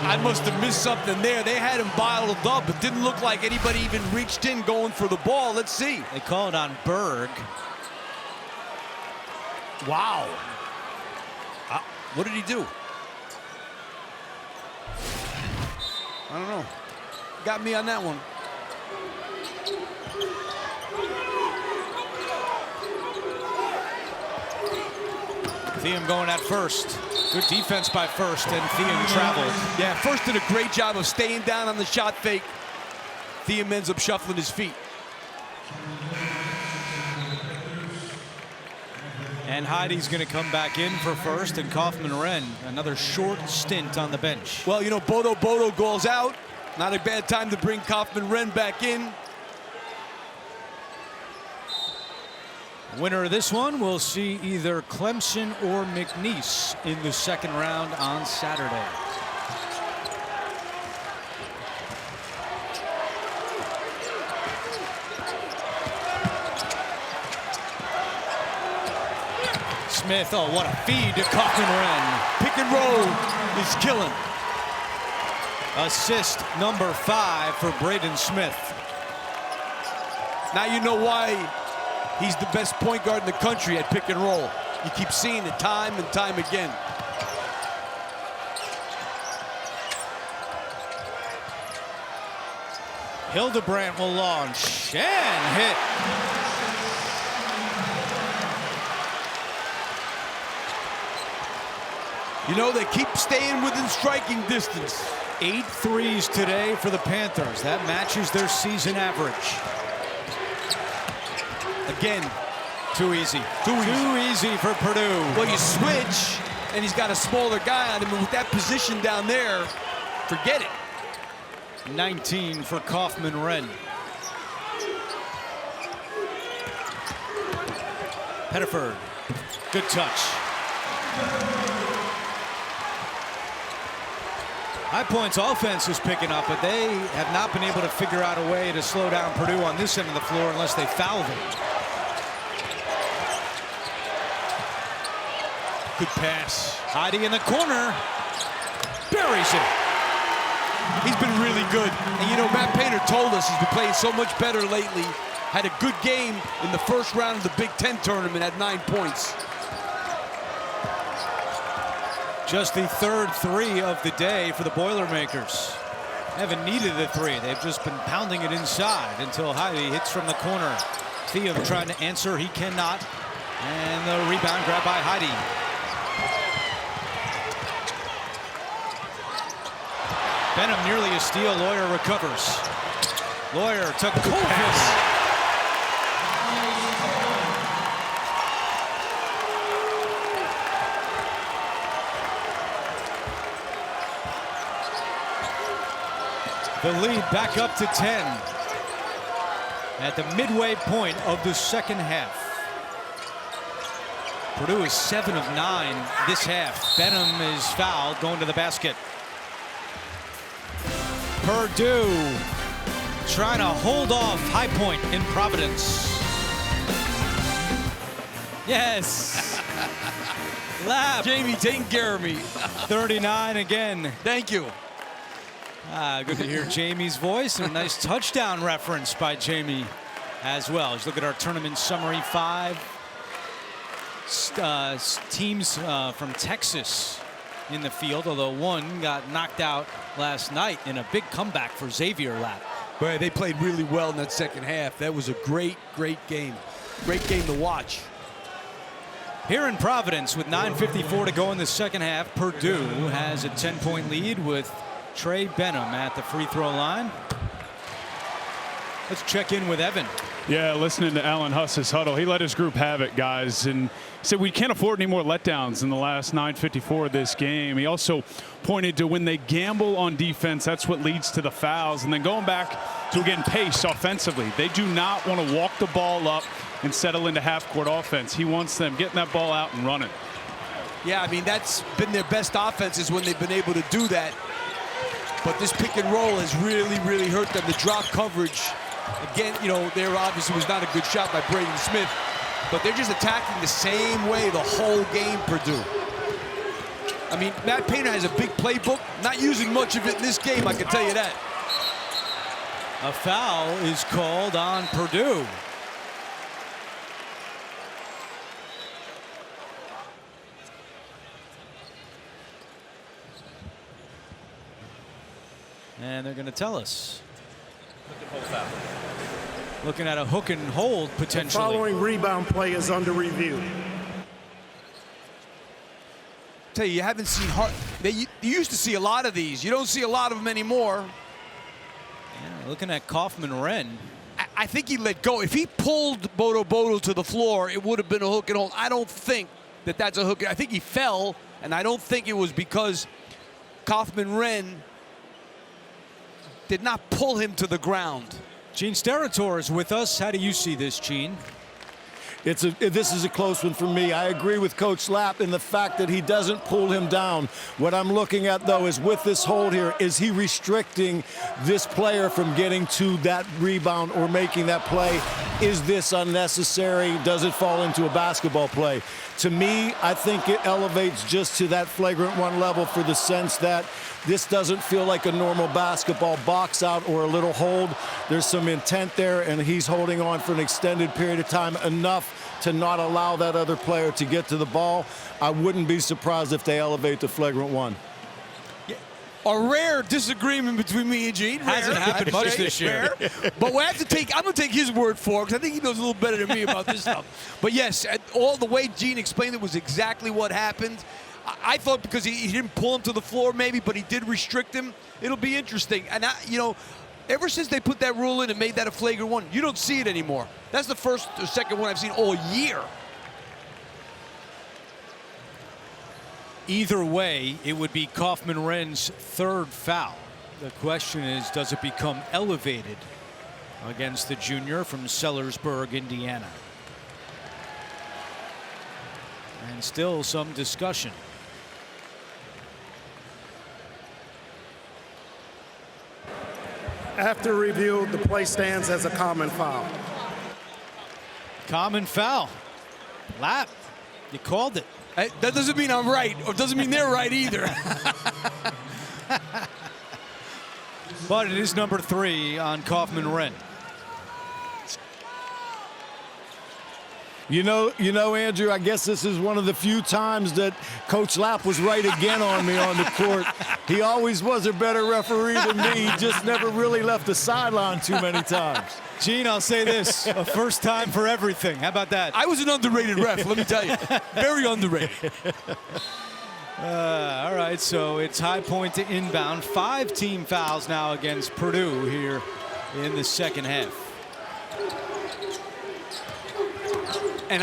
I must have missed something there. They had him bottled up. It didn't look like anybody even reached in going for the ball. Let's see. They call it on Berg. Wow. What did he do? I don't know. Got me on that one. Thiem going at first. Good defense by First, and Thiem traveled. Yeah, First did a great job of staying down on the shot fake. Thiem ends up shuffling his feet. And Heidi's going to come back in for First, and Kaufman-Renn, another short stint on the bench. Well, you know, Bodo goes out. Not a bad time to bring Kaufman-Renn back in. Winner of this one will see either Clemson or McNeese in the second round on Saturday. Smith, oh, what a feed to Kaufman-Renn. Pick and roll is killing. Assist number 5 for Braden Smith. Now you know why he's the best point guard in the country at pick and roll. You keep seeing it time and time again. Hildebrandt will launch and hit. You know, they keep staying within striking distance. 8 threes today for the Panthers. That matches their season average. Again, too easy. Too easy for Purdue. Well, you switch, and he's got a smaller guy on him, and with that position down there, forget it. 19 for Kaufman-Renn. Pettiford, good touch. High Point's offense is picking up, but they have not been able to figure out a way to slow down Purdue on this end of the floor unless they foul them. Good pass. Heidi in the corner. Buries it. He's been really good. And you know, Matt Painter told us he's been playing so much better lately. Had a good game in the first round of the Big Ten tournament at 9 points. Just the 3rd 3 of the day for the Boilermakers. Haven't needed the 3. They've just been pounding it inside until Heidi hits from the corner. Thiem trying to answer. He cannot. And the rebound grab by Heidi. Benham nearly a steal. Lawyer recovers. Lawyer took a pass. The lead back up to 10 at the midway point of the second half. Purdue is 7 of 9 this half. Benham is fouled, going to the basket. Purdue trying to hold off High Point in Providence. Yes. Lap. Jamie taking care of me. 39 again. Thank you. Good to hear Jamie's voice, and a nice touchdown reference by Jamie as well. Let's look at our tournament summary. 5 teams from Texas in the field, although one got knocked out last night in a big comeback for Xavier Lap. Boy, they played really well in that second half. That was a great game. Great game to watch. Here in Providence with 9:54 to go in the second half, Purdue has a 10-point lead with Trey Benham at the free throw line. Let's check in with Evan. Yeah, listening to Alan Huss's huddle, he let his group have it, guys, and said we can't afford any more letdowns in the last 9:54 of this game. He also pointed to when they gamble on defense, that's what leads to the fouls. And then going back to, again, pace offensively. They do not want to walk the ball up and settle into half-court offense. He wants them getting that ball out and running. Yeah, I mean, that's been their best offenses when they've been able to do that. But this pick and roll has really hurt them. The drop coverage, again, you know, there obviously was not a good shot by Braden Smith, but they're just attacking the same way the whole game, Purdue. I mean, Matt Painter has a big playbook, not using much of it in this game, I can tell you that. A foul is called on Purdue. And they're going to tell us. Looking at a hook and hold potentially. The following rebound play is under review. Tell you haven't seen you used to see a lot of these. You don't see a lot of them anymore. Yeah, looking at Kaufman-Renn. I think he let go. If he pulled Bodo to the floor, it would have been a hook and hold. I don't think that that's a hook. I think he fell, and I don't think it was because Kaufman-Renn did not pull him to the ground. Gene Steratore is with us. How do you see this, Gene? This is a close one for me. I agree with Coach Lapp in the fact that he doesn't pull him down. What I'm looking at, though, is with this hold here, is he restricting this player from getting to that rebound or making that play? Is this unnecessary? Does it fall into a basketball play? To me, I think it elevates just to that flagrant one level for the sense that this doesn't feel like a normal basketball box out or a little hold. There's some intent there, and he's holding on for an extended period of time, enough to not allow that other player to get to the ball. I wouldn't be surprised if they elevate the flagrant one. A rare disagreement between me and Gene. Hasn't happened much this year. But we have to I'm going to take his word for it, because I think he knows a little better than me about this stuff. But yes, all the way Gene explained it was exactly what happened. I thought because he didn't pull him to the floor maybe, but he did restrict him. It'll be interesting. And, you know, ever since they put that rule in and made that a flagrant one, you don't see it anymore. That's the first or second one I've seen all year. Either way, it would be Kaufman-Renn's third foul. The question is, does it become elevated against the junior from Sellersburg, Indiana? And still some discussion. After review, the play stands as a common foul. Common foul. Lap, you called it. That doesn't mean I'm right, or doesn't mean they're right either. But it is number 3 on Kaufman-Renn. You know, Andrew, I guess this is one of the few times that Coach Lapp was right again on me on the court. He always was a better referee than me. He just never really left the sideline too many times. Gene, I'll say this, a first time for everything. How about that? I was an underrated ref, let me tell you. Very underrated. All right, so it's High Point to inbound. 5 team fouls now against Purdue here in the second half. And,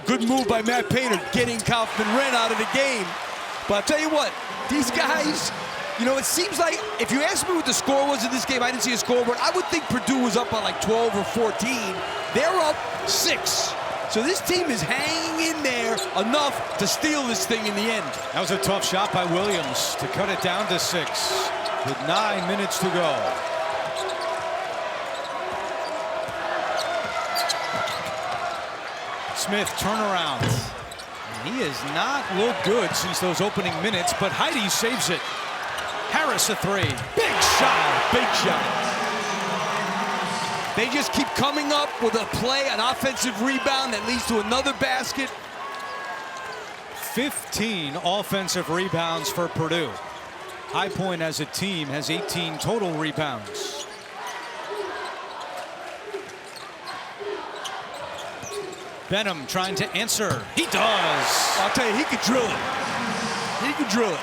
good move by Matt Painter, getting Kaufman-Renn out of the game. But I'll tell you what, these guys, it seems like, if you ask me what the score was in this game, I didn't see a scoreboard. I would think Purdue was up by like 12 or 14. They're up 6. So this team is hanging in there enough to steal this thing in the end. That was a tough shot by Williams to cut it down to 6 with 9 minutes to go. Smith turnaround. And he has not looked good since those opening minutes, but Heidi saves it. Harris a three. Big shot. Big shot. They just keep coming up with a play, an offensive rebound that leads to another basket. 15 offensive rebounds for Purdue. High Point as a team has 18 total rebounds. Benham trying to answer. He does. I'll tell you, he could drill it. He could drill it.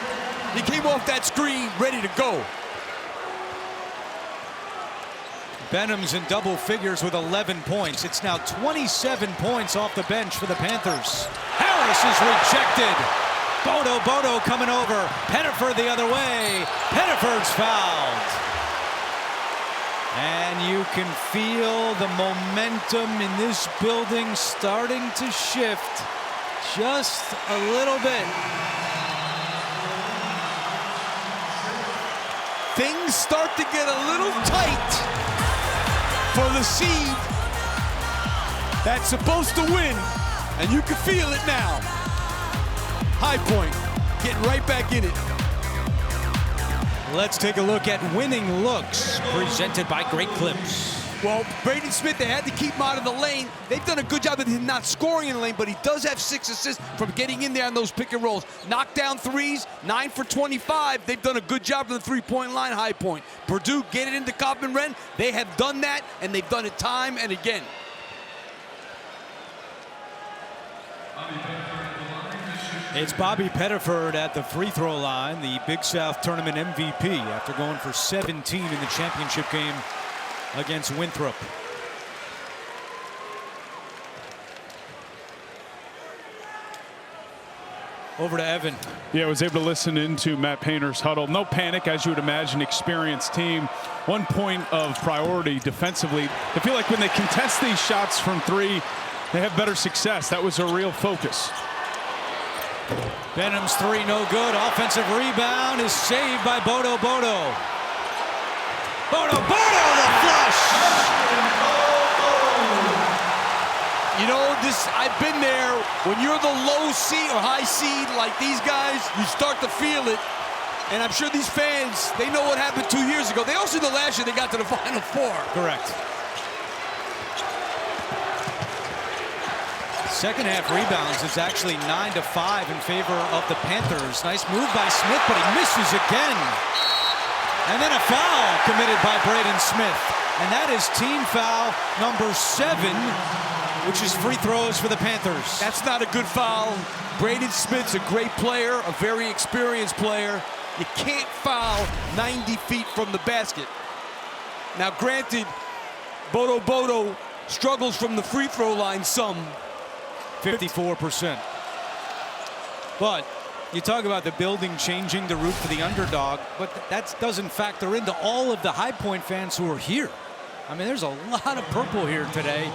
He came off that screen ready to go. Benham's in double figures with 11 points. It's now 27 points off the bench for the Panthers. Harris is rejected. Bodo coming over. Pettiford the other way. Pettiford's fouled. And you can feel the momentum in this building starting to shift just a little bit. Things start to get a little tight for the seed that's supposed to win, and you can feel it now. High Point getting right back in it. Let's take a look at winning looks presented by Great Clips. Well, Braden Smith, they had to keep him out of the lane. They've done a good job of him not scoring in the lane, but he does have 6 assists from getting in there on those pick and rolls. Knockdown threes, 9 for 25. They've done a good job on the three-point line, High Point. Purdue get it into Kaufman-Renn. They have done that, and they've done it time and again. It's Bobby Pettiford at the free throw line, the Big South Tournament MVP after going for 17 in the championship game against Winthrop. Over to Evan. Yeah, I was able to listen into Matt Painter's huddle. No panic, as you would imagine, experienced team. 1 point of priority defensively. I feel like when they contest these shots from three, they have better success. That was a real focus. Benham's three, no good. Offensive rebound is saved by Bodo. Bodo, the flush! You know, I've been there. When you're the low seed or high seed like these guys, you start to feel it. And I'm sure these fans, they know what happened 2 years ago. They also know last year they got to the Final Four. Correct. Second half rebounds is actually 9-5 in favor of the Panthers. Nice move by Smith, but he misses again. And then a foul committed by Braden Smith. And that is team foul number 7, which is free throws for the Panthers. That's not a good foul. Braden Smith's a great player, a very experienced player. You can't foul 90 feet from the basket. Now, granted, Bodo struggles from the free throw line some. 54%. But you talk about the building changing, the root for the underdog, but that doesn't factor into all of the High Point fans who are here. I mean, there's a lot of purple here today,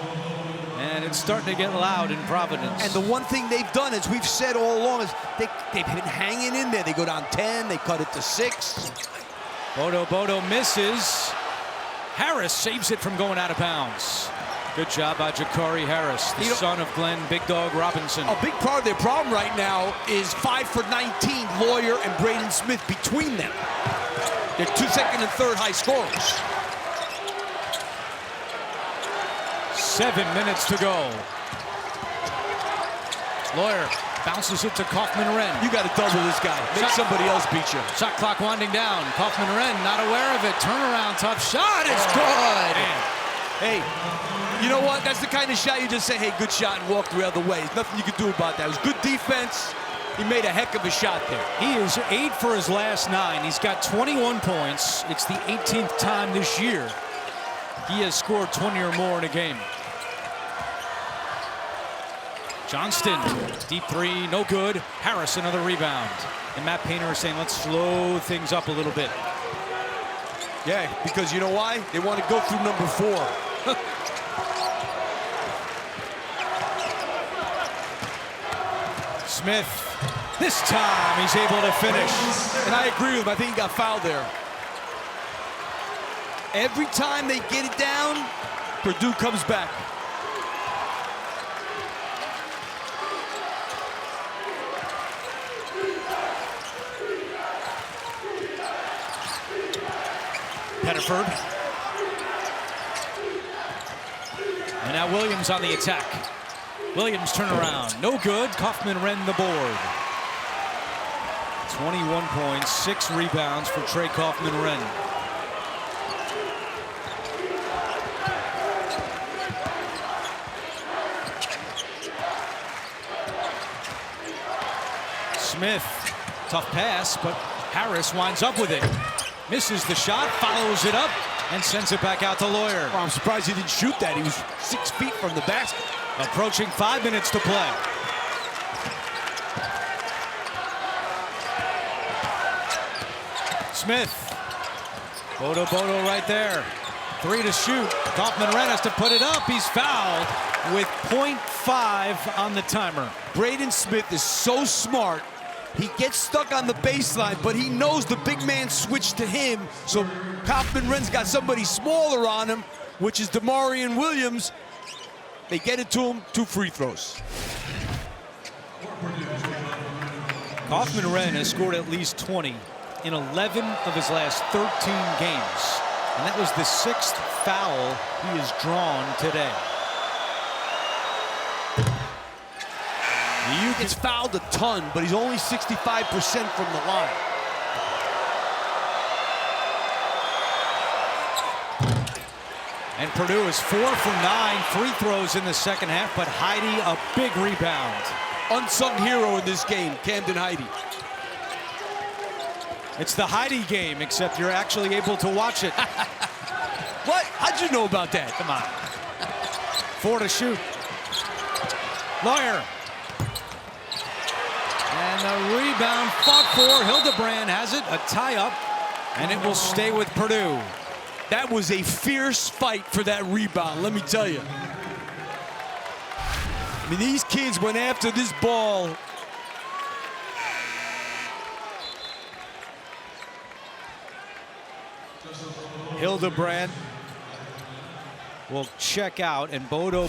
and it's starting to get loud in Providence. And the one thing they've done, as we've said all along, is they've been hanging in there. They go down 10, they cut it to 6. Bodo misses. Harris saves it from going out of bounds. Good job by Jakari Harris, the son of Glenn Big Dog Robinson. A big part of their problem right now is 5 for 19, Lawyer and Braden Smith between them. They're 2 second and third high scorers. 7 minutes to go. Lawyer bounces it to Kaufman-Renn. You got to double this guy. Make somebody else beat you. Shot clock winding down. Kaufman-Renn not aware of it. Turnaround, tough shot. It's good. Man. Hey, you know what? That's the kind of shot you just say, hey, good shot, and walk the other way. There's nothing you can do about that. It was good defense. He made a heck of a shot there. He is 8 for his last 9. He's got 21 points. It's the 18th time this year he has scored 20 or more in a game. Johnston, deep three, no good. Harris, another rebound. And Matt Painter is saying, let's slow things up a little bit. Yeah, because you know why? They want to go through number 4. Smith, this time he's able to finish. And I agree with him. I think he got fouled there. Every time they get it down, Purdue comes back. Pettiford. And now Williams on the attack. Williams turnaround, no good. Kaufman-Renn the board. 21 points, 6 rebounds for Trey Kaufman-Renn. Smith, tough pass, but Harris winds up with it. Misses the shot, follows it up, and sends it back out to Lawyer. I'm surprised he didn't shoot that. He was 6 feet from the basket. Approaching 5 minutes to play. Smith. Bodo right there. 3 to shoot. Kaufman-Renn has to put it up. He's fouled with .5 on the timer. Braden Smith is so smart. He gets stuck on the baseline, but he knows the big man switched to him. So Kaufman-Renn's got somebody smaller on him, which is Damarian Williams. They get it to him, 2 free throws. Kaufman-Renn has scored at least 20 in 11 of his last 13 games. And that was the 6th foul he has drawn today. He gets fouled a ton, but he's only 65% from the line. And Purdue is 4 for 9 free throws in the second half, but Heide a big rebound. Unsung hero in this game, Camden Heide. It's the Heide game, except you're actually able to watch it. What? How'd you know about that? Come on. 4 to shoot. Lawyer. And the rebound fought for. Hildebrand has it, a tie-up, and it will stay with Purdue. That was a fierce fight for that rebound, let me tell you. I mean, these kids went after this ball. Hildebrand will check out, and Bodo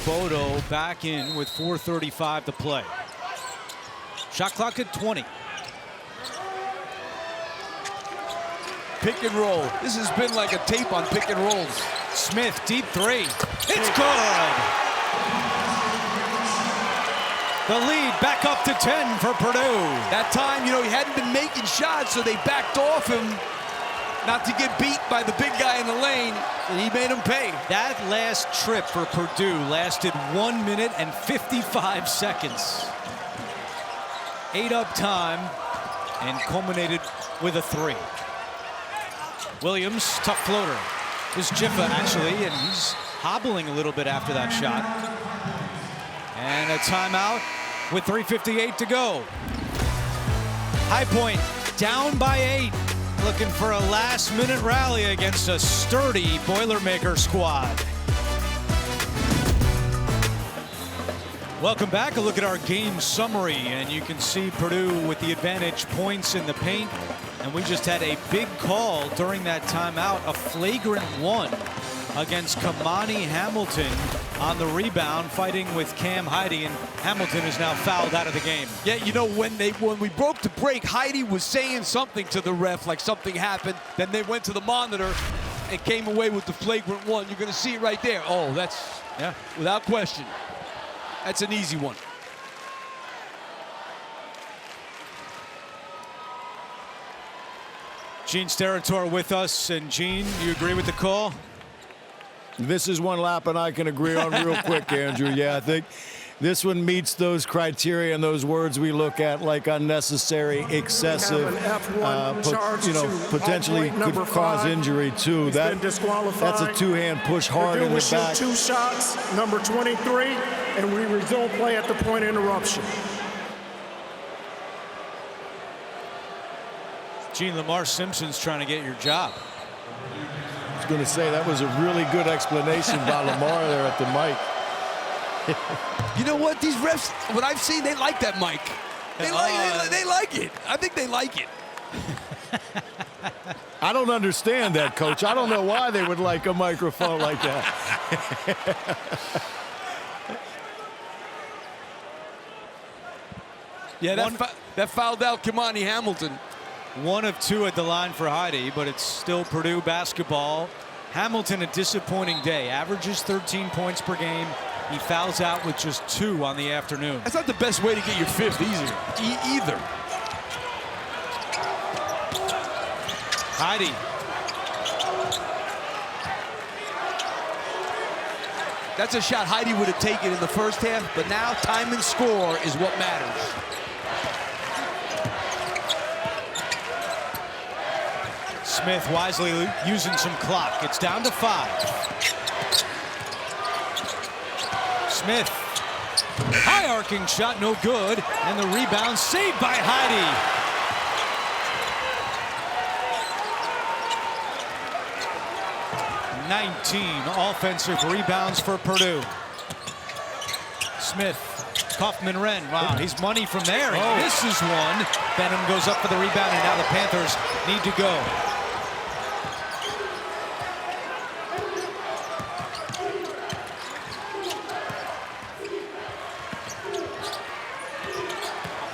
back in with 4:35 to play. Shot clock at 20. Pick and roll. This has been like a tape on pick and rolls. Smith, deep 3. It's good. The lead back up to 10 for Purdue. That time, you know, he hadn't been making shots, so they backed off him not to get beat by the big guy in the lane, and he made him pay. That last trip for Purdue lasted 1 minute and 55 seconds. Ate up time and culminated with a 3. Williams, tough floater. This is Jiffa, actually, and he's hobbling a little bit after that shot. And a timeout with 3:58 to go. High Point down by 8, looking for a last-minute rally against a sturdy Boilermaker squad. Welcome back. A look at our game summary, and you can see Purdue with the advantage, points in the paint. And we just had a big call during that timeout, a flagrant 1 against Kamani Hamilton on the rebound, fighting with Cam Heide, and Hamilton is now fouled out of the game. Yeah, you know, when we broke the break, Heide was saying something to the ref, like something happened. Then they went to the monitor and came away with the flagrant 1. You're going to see it right there. Oh, that's, yeah, without question. That's an easy one. Gene Steratore with us, and Gene, you agree with the call? This is one lap and I can agree on real quick, Andrew. Yeah, I think this one meets those criteria and those words we look at, like unnecessary, excessive, potentially could cause injury too. That's a two-hand push hard in the back. 2 shots, number 23, and we resume play at the point of interruption. Gene, Lamar Simpson's trying to get your job. I was going to say that was a really good explanation by Lamar there at the mic. You know what? These refs, what I've seen, they like that mic. They like it. I think they like it. I don't understand that, Coach. I don't know why they would like a microphone like that. Yeah, that fouled out Kamani Hamilton. 1 of 2 at the line for Heidi, but it's still Purdue basketball. Hamilton, a disappointing day. Averages 13 points per game. He fouls out with just 2 on the afternoon. That's not the best way to get your 5th either. Heidi. That's a shot Heidi would have taken in the first half, but now time and score is what matters. Smith wisely using some clock. It's down to 5. Smith. High arcing shot, no good. And the rebound saved by Heidi. Offensive rebounds for Purdue. Smith, Kaufman-Renn. Wow, he's money from there. He misses one. Benham goes up for the rebound, and now the Panthers need to go.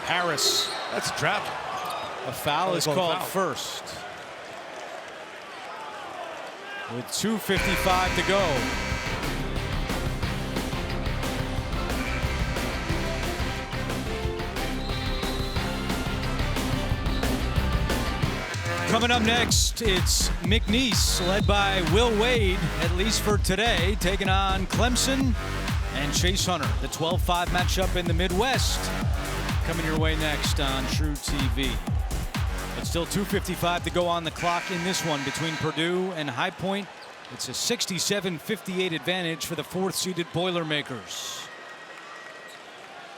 Harris. That's a travel. A foul is called first. With 2:55 to go. Coming up next, it's McNeese, led by Will Wade, at least for today, taking on Clemson and Chase Hunter. The 12-5 matchup in the Midwest. Coming your way next on True TV. But still 2:55 to go on the clock in this one between Purdue and High Point. It's a 67-58 advantage for the 4th-seeded Boilermakers.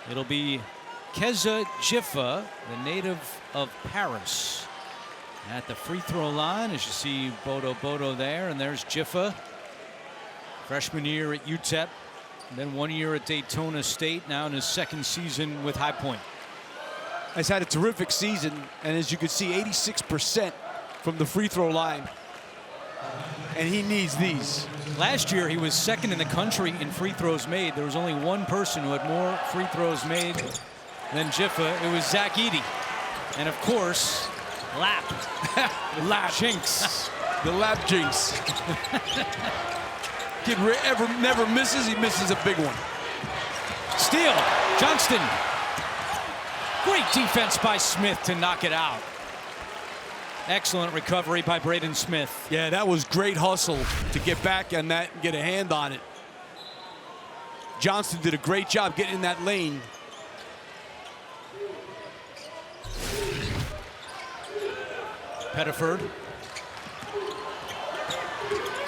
It'll be Keza Jiffa, the native of Paris, at the free throw line. As you see Bodo there, and there's Jiffa. Freshman year at UTEP, then 1 year at Daytona State, now in his 2nd season with High Point. Has had a terrific season, and as you can see, 86% from the free throw line. And he needs these. Last year, he was 2nd in the country in free throws made. There was only one person who had more free throws made than Jiffa. It was Zach Edey. And of course, Lap. Lap Jinx. The Lap Jinx. Kid never misses. He misses a big one. Steal. Johnston. Great defense by Smith to knock it out. Excellent recovery by Braden Smith. Yeah, that was great hustle to get back on that and get a hand on it. Johnston did a great job getting in that lane. Pettiford.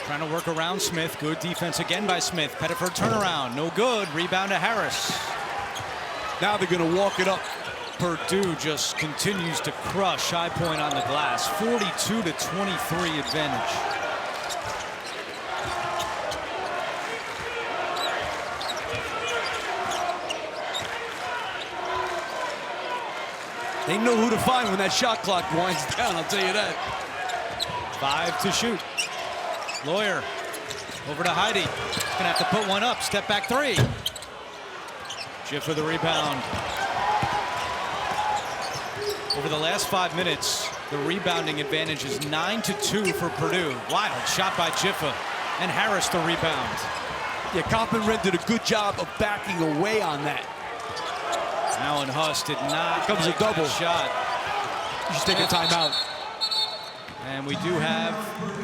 Trying to work around Smith. Good defense again by Smith. Pettiford turnaround. No good. Rebound to Harris. Now they're going to walk it up. Purdue just continues to crush High Point on the glass. 42-23 advantage. They know who to find when that shot clock winds down, I'll tell you that. 5 to shoot. Lawyer over to Heidi. Gonna have to put one up. Step back 3. Jif for the rebound. Over the last 5 minutes, the rebounding advantage is 9-2 for Purdue. Wild shot by Jiffa, and Harris the rebound. Yeah, Kaufman-Renn did a good job of backing away on that. Allen Huss did not. Comes a double shot. You should take a timeout. And we do have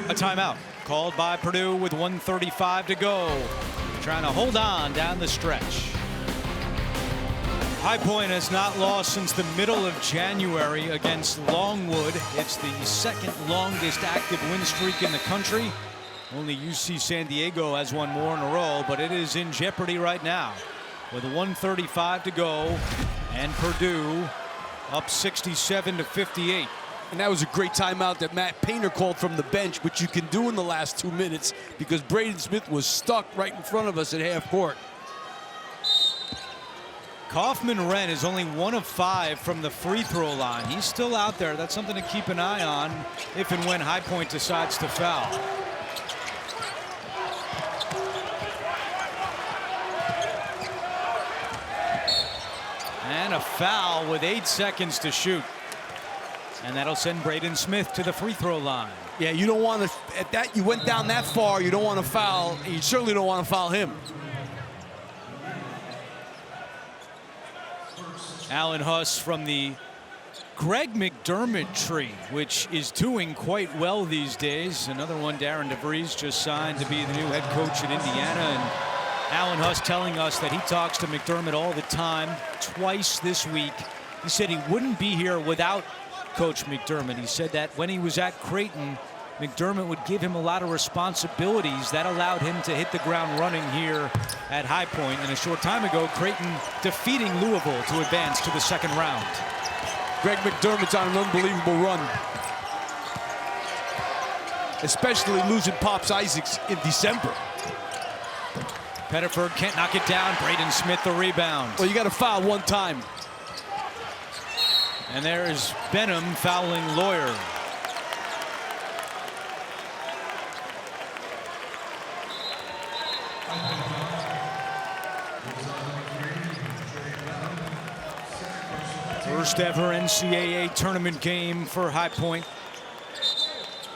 a timeout called by Purdue with 1:35 to go. Trying to hold on down the stretch. High Point has not lost since the middle of January against Longwood. It's the 2nd longest active win streak in the country. Only UC San Diego has one more in a row, but it is in jeopardy right now. With 1:35 to go, and Purdue up 67-58. And that was a great timeout that Matt Painter called from the bench, which you can do in the last 2 minutes because Braden Smith was stuck right in front of us at half court. Kaufman-Renn is only 1 of 5 from the free throw line. He's still out there. That's something to keep an eye on if and when High Point decides to foul. And a foul with 8 seconds to shoot. And that'll send Braden Smith to the free throw line. Yeah, you don't want to, at that, you went down that far, you don't want to foul, you certainly don't want to foul him. Alan Huss from the Greg McDermott tree, which is doing quite well these days. Another one, Darren DeVries, just signed to be the new head coach at Indiana. And Alan Huss telling us that he talks to McDermott all the time, twice this week. He said he wouldn't be here without Coach McDermott. He said that when he was at Creighton, McDermott would give him a lot of responsibilities that allowed him to hit the ground running here at High Point. And a short time ago, Creighton defeating Louisville to advance to the second round. Greg McDermott's on an unbelievable run, especially losing Pops Isaacs in December. Pettiford can't knock it down. Braden Smith the rebound. Well, you got to foul one time. And there is Benham fouling Lawyer. First ever NCAA tournament game for High Point.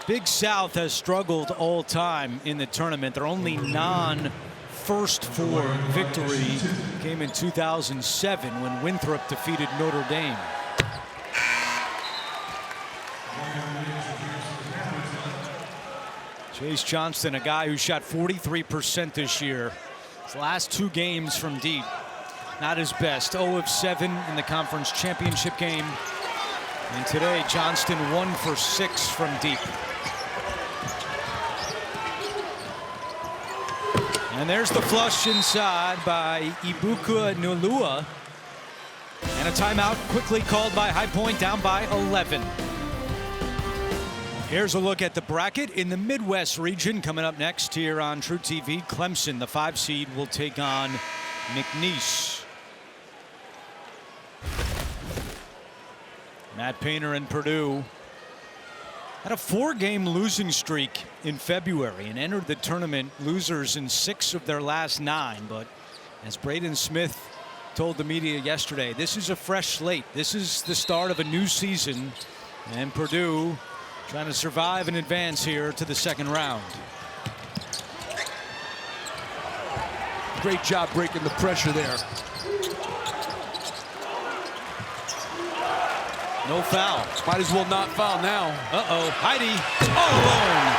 Big South has struggled all time in the tournament. Their only non-first four victory came in 2007 when Winthrop defeated Notre Dame. Chase Johnston, a guy who shot 43% this year. His last two games from deep, not his best. 0 of 7 in the conference championship game. And today, Johnston 1 for 6 from deep. And there's the flush inside by Ibuka Nulua. And a timeout quickly called by High Point, down by 11. Here's a look at the bracket in the Midwest region. Coming up next here on True TV, Clemson, the 5 seed, will take on McNeese. Matt Painter and Purdue had a 4-game losing streak in February and entered the tournament losers in 6 of their last 9. But as Braden Smith told the media yesterday, this is a fresh slate. This is the start of a new season, and Purdue trying to survive and advance here to the second round. Great job breaking the pressure there. No foul. Might as well not foul now. Uh-oh, Heidi all alone.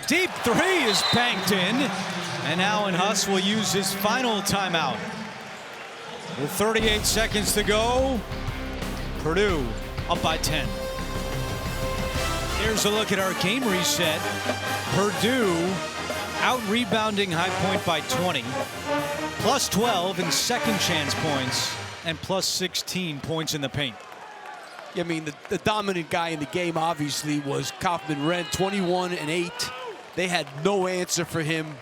Deep three is banked in, and Alan Huss will use his final timeout. With 38 seconds to go, Purdue up by 10. Here's a look at our game reset. Purdue out rebounding High Point by 20, plus 12 in second chance points, and plus 16 points in the paint. I mean, the dominant guy in the game obviously was Kaufman-Renn, 21 and 8. They had no answer for him.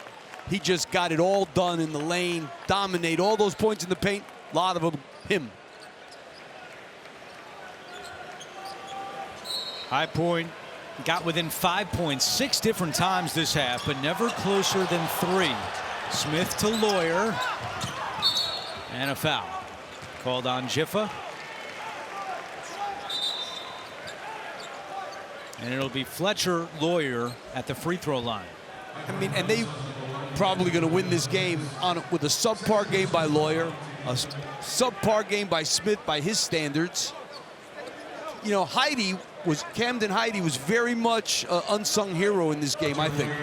He just got it all done in the lane, dominate all those points in the paint. A lot of them, him. High Point got within 5 points 6 different times this half, but never closer than 3. Smith to Lawyer, and a foul called on Jiffa. And it'll be Fletcher Lawyer at the free throw line. I mean, and they probably going to win this game with a subpar game by Lawyer, a subpar game by Smith by his standards. You know, Camden Heidi was very much an unsung hero in this game, I think.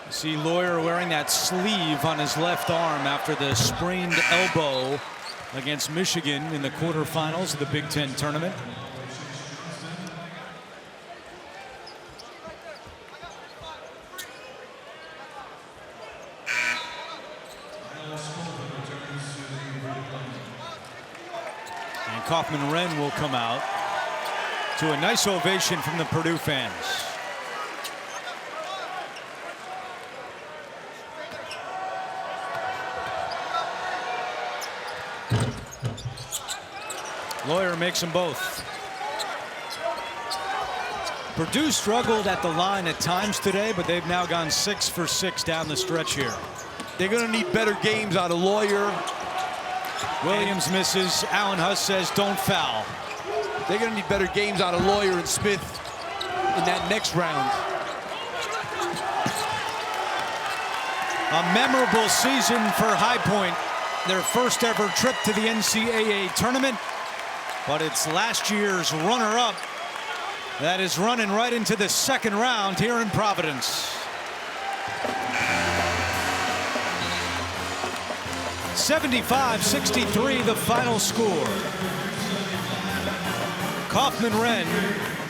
See Lawyer wearing that sleeve on his left arm after the sprained elbow against Michigan in the quarterfinals of the Big Ten tournament. And Kaufman-Renn will come out to a nice ovation from the Purdue fans. Lawyer makes them both. Purdue struggled at the line at times today, but they've now gone 6 for 6 down the stretch here. They're going to need better games out of Lawyer. Williams misses. Allen Huss says don't foul. They're going to need better games out of Lawyer and Smith in that next round. A memorable season for High Point. Their first ever trip to the NCAA tournament, but it's last year's runner-up that is running right into the second round here in Providence. 75-63 the final score. Kaufman-Renn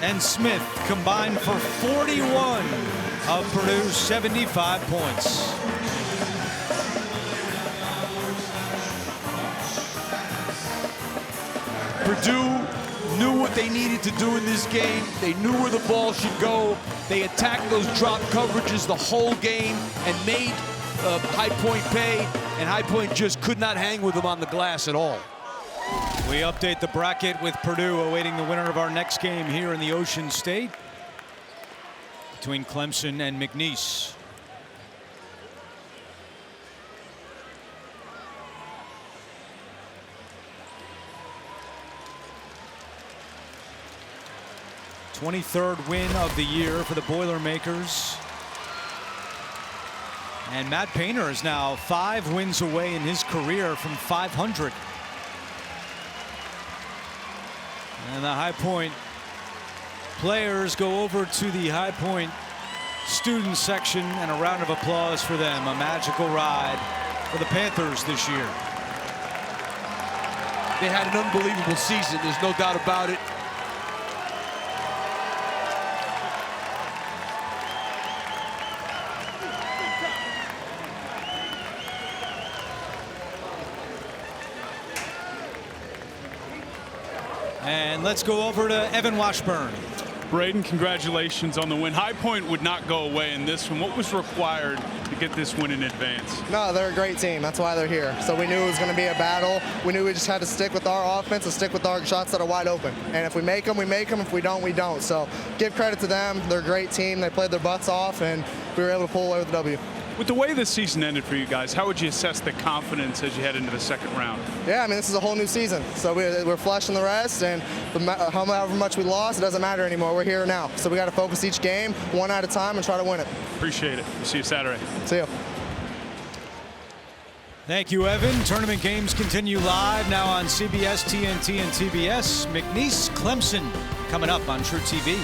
and Smith combined for 41 of Purdue's 75 points. Purdue knew what they needed to do in this game. They knew where the ball should go. They attacked those drop coverages the whole game and made High Point pay, and High Point just could not hang with them on the glass at all. We update the bracket with Purdue awaiting the winner of our next game here in the Ocean State between Clemson and McNeese. '23rd win of the year for the Boilermakers. And Matt Painter is now 5 wins away in his career from 500. And the High Point players go over to the High Point student section, and a round of applause for them. A magical ride for the Panthers this year. They had an unbelievable season, there's no doubt about it. And let's go over to Evan Washburn. Braden, congratulations on the win. High Point would not go away in this one. What was required to get this win in advance? No, they're a great team. That's why they're here. So we knew it was going to be a battle. We knew we just had to stick with our offense and stick with our shots that are wide open. And if we make them, we make them. If we don't, we don't. So give credit to them. They're a great team. They played their butts off, and we were able to pull away with the W. With the way this season ended for you guys, how would you assess the confidence as you head into the second round? Yeah, I mean, this is a whole new season. So we're flushing the rest, and however much we lost, it doesn't matter anymore. We're here now. So we got to focus each game one at a time and try to win it. Appreciate it. We'll see you Saturday. See you. Thank you, Evan. Tournament games continue live now on CBS, TNT, and TBS. McNeese, Clemson coming up on True TV.